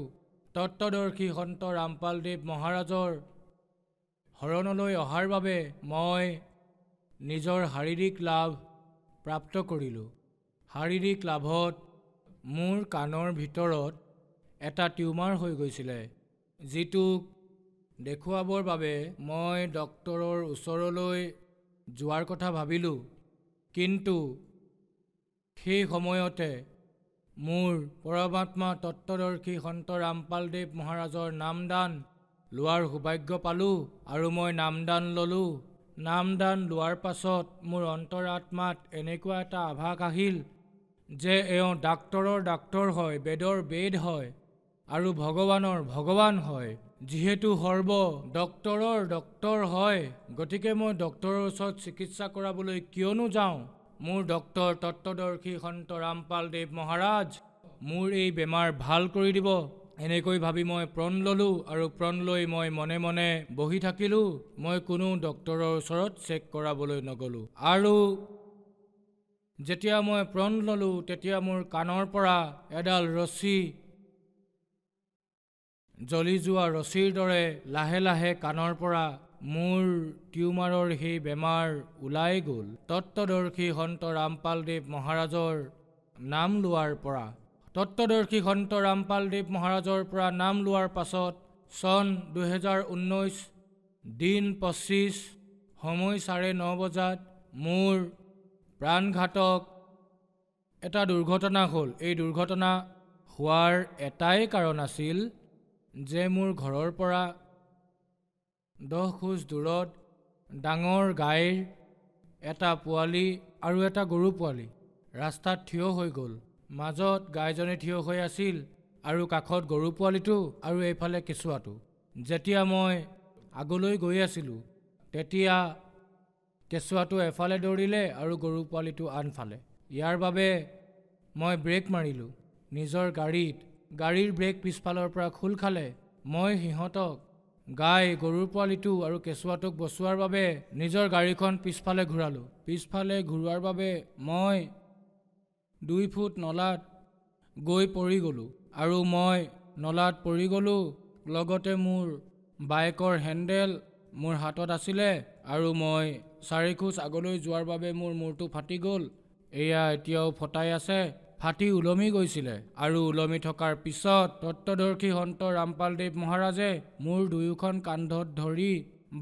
তত্ত্বদৰ্শী সন্ত ৰামপালদেৱ মহাৰাজৰ শৰণলৈ অহাৰ বাবে মই নিজৰ শাৰীৰিক লাভ প্ৰাপ্ত কৰিলোঁ। শাৰীৰিক লাভত মোৰ কাণৰ ভিতৰত এটা টিউমাৰ হৈ গৈছিলে, যিটোক দেখুৱাবৰ বাবে মই ডক্তৰৰ ওচৰলৈ যোৱাৰ কথা ভাবিলোঁ। কিন্তু সেই সময়তে মোৰ পৰমাত্মা তত্ত্বদৰ্শী সন্ত ৰামপালদেৱ মহাৰাজৰ নামদান লোৱাৰ সৌভাগ্য পালোঁ আৰু মই নামদান ল'লোঁ। নামদান লোৱাৰ পাছত মোৰ অন্তৰাত্মাত এনেকুৱা এটা আভাস আহিল যে এওঁ ডাক্তৰৰ ডাক্তৰ হয়, বেদৰ বেদ হয় আৰু ভগৱানৰ ভগৱান হয়। যিহেতু সৰ্ব ডক্তৰৰ ডক্তৰ হয়, গতিকে মই ডক্তৰৰ ওচৰত চিকিৎসা কৰাবলৈ কিয়নো যাওঁ? মোৰ ডক্তৰ তত্ত্বদৰ্শী সন্ত ৰামপালদেৱ মহাৰাজ মোৰ এই বেমাৰ ভাল কৰি দিব, এনেকৈ ভাবি মই প্रण ল'লোঁ আৰু প্रण লৈ মই মনে মনে বহি থাকিলোঁ। মই কোনো ডক্তৰৰ ওচৰত চেক কৰাবলৈ নগ'লোঁ। আৰু যেতিয়া মই প্रण ল'লোঁ তেতিয়া মোৰ কাণৰ পৰা এডাল ৰছী, জ্বলি যোৱা ৰছীৰ দৰে লাহে লাহে কাণৰ পৰা মোৰ টিউমাৰৰ সেই বেমাৰ ওলাই গ'ল। তত্ত্বদৰ্শী সন্ত ৰামপালদেৱ মহাৰাজৰ নাম লোৱাৰ পৰা তত্ত্বদৰ্শী সন্ত ৰামপালদেৱ মহাৰাজৰ পৰা নাম লোৱাৰ পাছত চন 2019 দিন 25 সময় 9:30 বজাত মোৰ প্ৰাণঘাতক এটা দুৰ্ঘটনা হ'ল। এই দুৰ্ঘটনা হোৱাৰ এটাই কাৰণ আছিল যে মোৰ ঘৰৰ পৰা 10 খোজ দূৰত ডাঙৰ গাইৰ এটা পোৱালি আৰু এটা গৰু পোৱালি ৰাস্তাত থিয় হৈ গ'ল। মাজত গাইজনী থিয় হৈ আছিল আৰু কাষত গৰু পোৱালিটো আৰু এইফালে কেঁচুৱাটো। যেতিয়া মই আগলৈ গৈ আছিলোঁ তেতিয়া কেঁচুৱাটো এফালে দৌৰিলে আৰু গৰু পোৱালিটো আনফালে। ইয়াৰ বাবে মই ব্ৰেক মাৰিলোঁ নিজৰ গাড়ীত। গাড়ীৰ ব্ৰেক পিছফালৰ পৰা খোল খালে। মই সিহঁতক গাই, গৰুৰ পোৱালিটো আৰু কেঁচুৱাটোক বচোৱাৰ বাবে নিজৰ গাড়ীখন পিছফালে ঘূৰালোঁ। পিছফালে ঘূৰোৱাৰ বাবে মই 2 ফুট নলাত গৈ পৰি গ'লোঁ আৰু মই নলাত পৰি গ'লোঁ। লগতে মোৰ বাইকৰ হেণ্ডেল মোৰ হাতত আছিলে আৰু মই 4 খোজ আগলৈ যোৱাৰ বাবে মোৰ মূৰটো ফাটি গ'ল। এয়া এতিয়াও ফটাই আছে, ফাটি ওলমি গৈছিলে। আৰু ওলমি থকাৰ পিছত তত্ত্বদৰ্শী সন্ত ৰামপালদেৱ মহাৰাজে মোৰ দুয়োখন কান্ধত ধৰি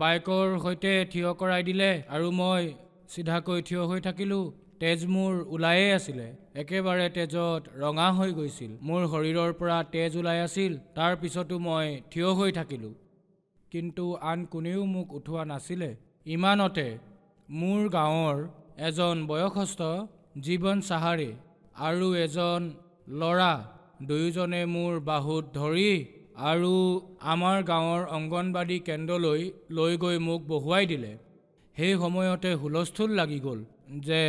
বাইকৰ সৈতে থিয় কৰাই দিলে আৰু মই চিধাকৈ থিয় হৈ থাকিলোঁ। তেজ মোৰ ওলায়ে আছিলে, একেবাৰে তেজত ৰঙা হৈ গৈছিল। মোৰ শৰীৰৰ পৰা তেজ ওলাই আছিল। তাৰ পিছতো মই থিয় হৈ থাকিলোঁ, কিন্তু আন কোনেও মোক উঠোৱা নাছিলে। ইমানতে মোৰ গাঁৱৰ এজন বয়সস্থ জীৱন চাহাৰে আৰু এজন ল'ৰা দুয়োজনে মোৰ বাহুত ধৰি আৰু আমাৰ গাঁৱৰ অংগনবাদী কেন্দ্ৰলৈ লৈ গৈ মোক বহুৱাই দিলে। সেই সময়তে হুলস্থুল লাগি গ'ল যে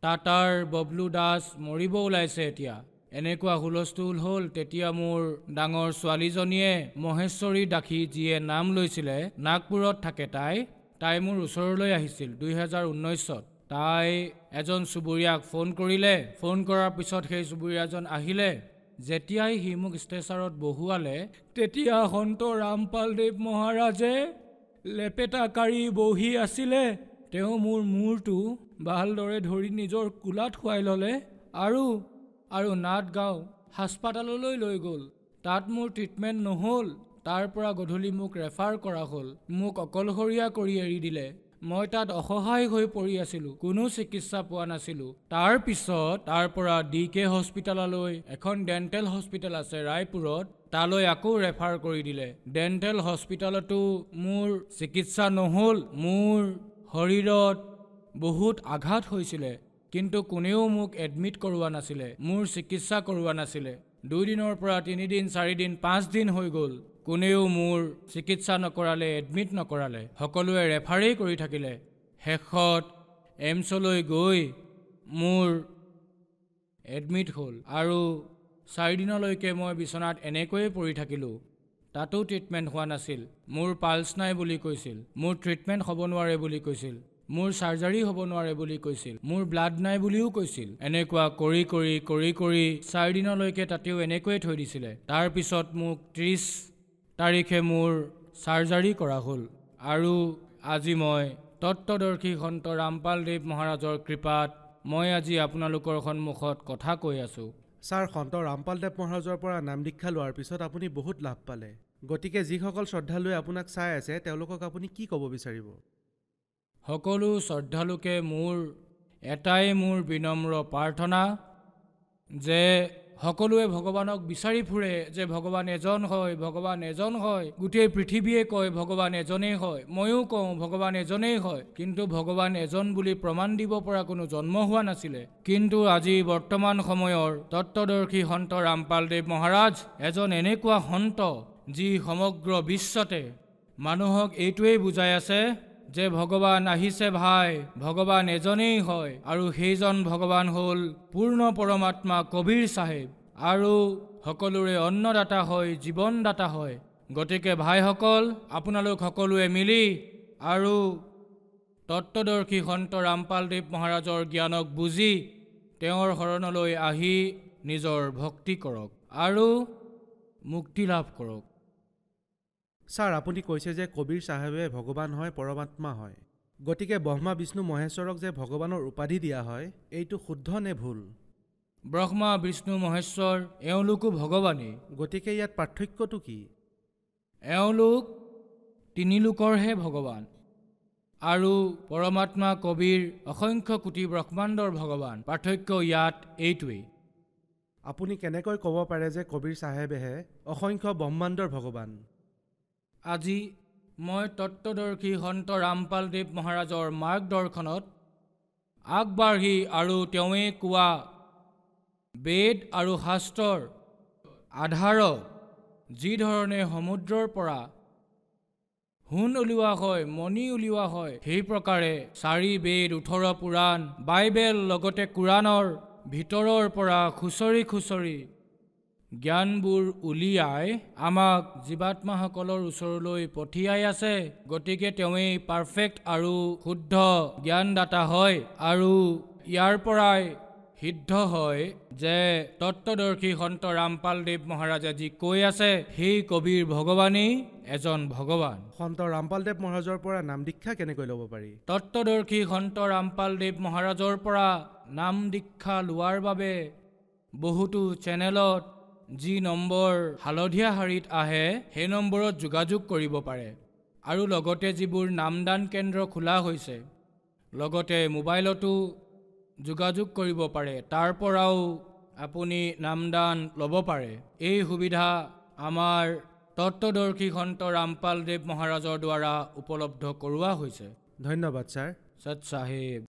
টাটাৰ ববলু দাস মৰিব ওলাইছে এতিয়া। এনেকুৱা হুলস্থুল হ'ল। তেতিয়া মোৰ ডাঙৰ ছোৱালীজনীয়ে মহেশ্বৰী দাসী, যিয়ে নাম লৈছিলে, নাগপুৰত থাকে তাই মোৰ ওচৰলৈ আহিছিল 2019-ত। তাই এজন চুবুৰীয়াক ফোন কৰিলে। ফোন কৰাৰ পিছত সেই চুবুৰীয়াজন আহিলে। যেতিয়াই সি মোক ষ্টেচাৰত বহুৱালে তেতিয়া সন্ত ৰামপালদেৱ মহাৰাজে লেপেটাকাৰি বহি আছিলে। তেওঁ মোৰ মূৰটো ভালদৰে ধৰি নিজৰ কোলাত শুৱাই ল'লে আৰু নাটগাঁও হাস্পাতাললৈ লৈ গ'ল। তাত মোৰ ট্ৰিটমেণ্ট নহ'ল। তাৰ পৰা গধূলি মোক ৰেফাৰ কৰা হ'ল। মোক অকলশৰীয়া কৰি এৰি দিলে। মই তাত অসহায় হৈ পৰি আছিলোঁ, কোনো চিকিৎসা পোৱা নাছিলোঁ। তাৰ পিছত তাৰ পৰা DK হস্পিটেললৈ, এখন ডেণ্টেল হস্পিটেল আছে ৰায়পুৰত, তালৈ আকৌ ৰেফাৰ কৰি দিলে। ডেণ্টেল হস্পিটেলতো মোৰ চিকিৎসা নহ'ল। মোৰ শৰীৰত বহুত আঘাত হৈছিলে, কিন্তু কোনেও মোক এডমিট কৰোৱা নাছিলে, মোৰ চিকিৎসা কৰোৱা নাছিলে। 2 দিনৰ পৰা 3 দিন, 4 দিন, 5 দিন হৈ গ'ল, কোনেও মোৰ চিকিৎসা নকৰালে, এডমিট নকৰালে, সকলোৱে ৰেফাৰেই কৰি থাকিলে। শেষত এইমছলৈ গৈ মোৰ এডমিট হ'ল আৰু 4 দিনলৈকে মই বিচনাত এনেকৈয়ে পৰি থাকিলোঁ। তাতো ট্ৰিটমেণ্ট হোৱা নাছিল। মোৰ পালছ নাই বুলি কৈছিল, মোৰ ট্ৰিটমেণ্ট হ'ব নোৱাৰে বুলি কৈছিল, মোৰ চাৰ্জাৰী হ'ব নোৱাৰে বুলি কৈছিল, মোৰ ব্লাড নাই বুলিও কৈছিল। এনেকুৱা কৰি কৰি কৰি কৰি 4 দিনলৈকে তাতেও এনেকৈয়ে থৈ দিছিলে। তাৰপিছত মোক 30 তাৰিখে মোৰ চাৰ্জাৰী কৰা হ'ল আৰু আজি মই তত্ত্বদৰ্শী সন্ত ৰামপালদেৱ মহাৰাজৰ কৃপাত মই আজি আপোনালোকৰ সন্মুখত কথা কৈ আছোঁ। ছাৰ, সন্ত ৰামপালদেৱ মহাৰাজৰ পৰা নাম দীক্ষা লোৱাৰ পিছত আপুনি বহুত লাভ পালে। গতিকে যিসকল শ্ৰদ্ধালুৱে আপোনাক চাই আছে তেওঁলোকক আপুনি কি ক'ব বিচাৰিব? সকলো শ্ৰদ্ধালুকে এটাই মোৰ বিনম্ৰ প্ৰাৰ্থনা যে সকলোৱে ভগৱানক বিচাৰি ফুৰে যে ভগৱান এজন হয়, ভগৱান এজন হয়। গোটেই পৃথিৱীয়ে কয় ভগৱান এজনেই হয়, ময়ো কওঁ ভগৱান এজনেই হয়, কিন্তু ভগৱান এজন বুলি প্ৰমাণ দিব পৰা কোনো জন্ম হোৱা নাছিলে। কিন্তু আজি বৰ্তমান সময়ৰ তত্ত্বদৰ্শী সন্ত ৰামপালদেৱ মহাৰাজ এজন এনেকুৱা সন্ত যি সমগ্ৰ বিশ্বতে মানুহক এইটোৱেই বুজাই আছে যে ভগৱান আহিছে ভাই, ভগৱান এজনেই হয় আৰু সেইজন ভগৱান হ'ল পূৰ্ণ পৰমাত্মা কবীৰ চাহেব আৰু সকলোৰে অন্নদাতা হয়, জীৱনদাতা হয়। গতিকে ভাইসকল, আপোনালোক সকলোৱে মিলি আৰু তত্ত্বদৰ্শী সন্ত ৰামপালদেৱ মহাৰাজৰ জ্ঞানক বুজি তেওঁৰ শৰণলৈ আহি নিজৰ ভক্তি কৰক আৰু মুক্তি লাভ কৰক। ছাৰ, আপুনি কৈছে যে কবীৰ চাহেবে ভগৱান হয়, পৰমাত্মা হয়। গতিকে ব্ৰহ্মা বিষ্ণু মহেশ্বৰক যে ভগৱানৰ উপাধি দিয়া হয়, এইটো শুদ্ধ নে ভুল? ব্ৰহ্মা বিষ্ণু মহেশ্বৰ এওঁলোকো ভগৱানেই। গতিকে ইয়াত পাৰ্থক্যটো কি? এওঁলোক 3 লোকৰহে ভগৱান আৰু পৰমাত্মা কবীৰ অসংখ্য কোটি ব্ৰহ্মাণ্ডৰ ভগৱান। পাৰ্থক্য ইয়াত এইটোৱেই। আপুনি কেনেকৈ ক'ব পাৰে যে কবীৰ চাহেবেহে অসংখ্য ব্ৰহ্মাণ্ডৰ ভগৱান? আজি মই তত্ত্বদৰ্শী সন্ত ৰামপালদেৱ মহাৰাজৰ মাৰ্গদৰ্শনত আগবাঢ়ি আৰু তেওঁৱে কোৱা বেদ আৰু শাস্ত্ৰৰ আধাৰত যিধৰণে সমুদ্ৰৰ পৰা সোণ উলিওৱা হয়, মণি উলিওৱা হয়, সেই প্ৰকাৰে 4 বেদ, 18 পুৰাণ, বাইবেল লগতে কোৰাণৰ ভিতৰৰ পৰা খুচৰি খুচৰি জ্ঞানবোৰ উলিয়াই আমাক জীৱাত্মাসকলৰ ওচৰলৈ পঠিয়াই আছে। গতিকে তেওঁৱেই পাৰফেক্ট আৰু শুদ্ধ জ্ঞানদাতা হয় আৰু ইয়াৰ পৰাই সিদ্ধ হয় যে তত্ত্বদৰ্শী সন্ত ৰামপালদেৱ মহাৰাজে যি কৈ আছে সেই কবিৰ ভগৱানেই এজন ভগৱান। সন্ত ৰামপালদেৱ মহাৰাজৰ পৰা নাম দীক্ষা কেনেকৈ ল'ব পাৰি? তত্ত্বদৰ্শী সন্ত ৰামপালদেৱ মহাৰাজৰ পৰা নাম দীক্ষা লোৱাৰ বাবে বহুতো চেনেলত যি নম্বৰ হালধীয়া শাৰীত আহে সেই নম্বৰত যোগাযোগ কৰিব পাৰে আৰু লগতে যিবোৰ নামদান কেন্দ্ৰ খোলা হৈছে লগতে মোবাইলতো যোগাযোগ কৰিব পাৰে, তাৰ পৰাও আপুনি নামদান ল'ব পাৰে। এই সুবিধা আমাৰ তত্ত্বদৰ্শী সন্ত ৰামপালদেৱ মহাৰাজৰ দ্বাৰা উপলব্ধ কৰোৱা হৈছে। ধন্যবাদ ছাৰ। সৎ চাহেব।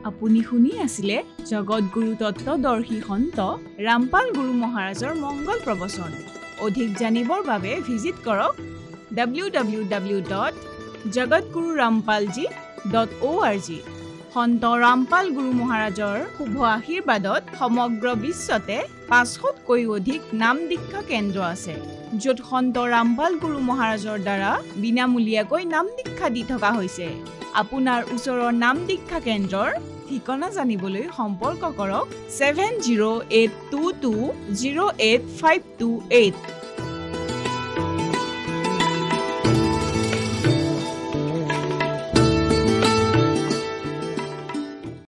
আপুনি শুনি আছিলে জগতগুৰু তত্ত্বদৰ্শী সন্ত ৰামপাল গুৰু মহাৰাজৰ মংগল প্ৰবচন। অধিক জানিবৰ বাবে ভিজিট কৰক www.jagatgururampalji.org। সন্ত ৰামপাল গুৰু মহাৰাজৰ শুভ আশীৰ্বাদত সমগ্ৰ বিশ্বতে 500তকৈ অধিক নাম দীক্ষা কেন্দ্ৰ আছে, য'ত সন্ত ৰামপাল গুৰু মহাৰাজৰ দ্বাৰা বিনামূলীয়াকৈ নাম দীক্ষা দি থকা হৈছে। আপোনাৰ ওচৰৰ নাম দীক্ষা কেন্দ্ৰৰ ঠিকনা জানিবলৈ সম্পৰ্ক কৰক 7082208528।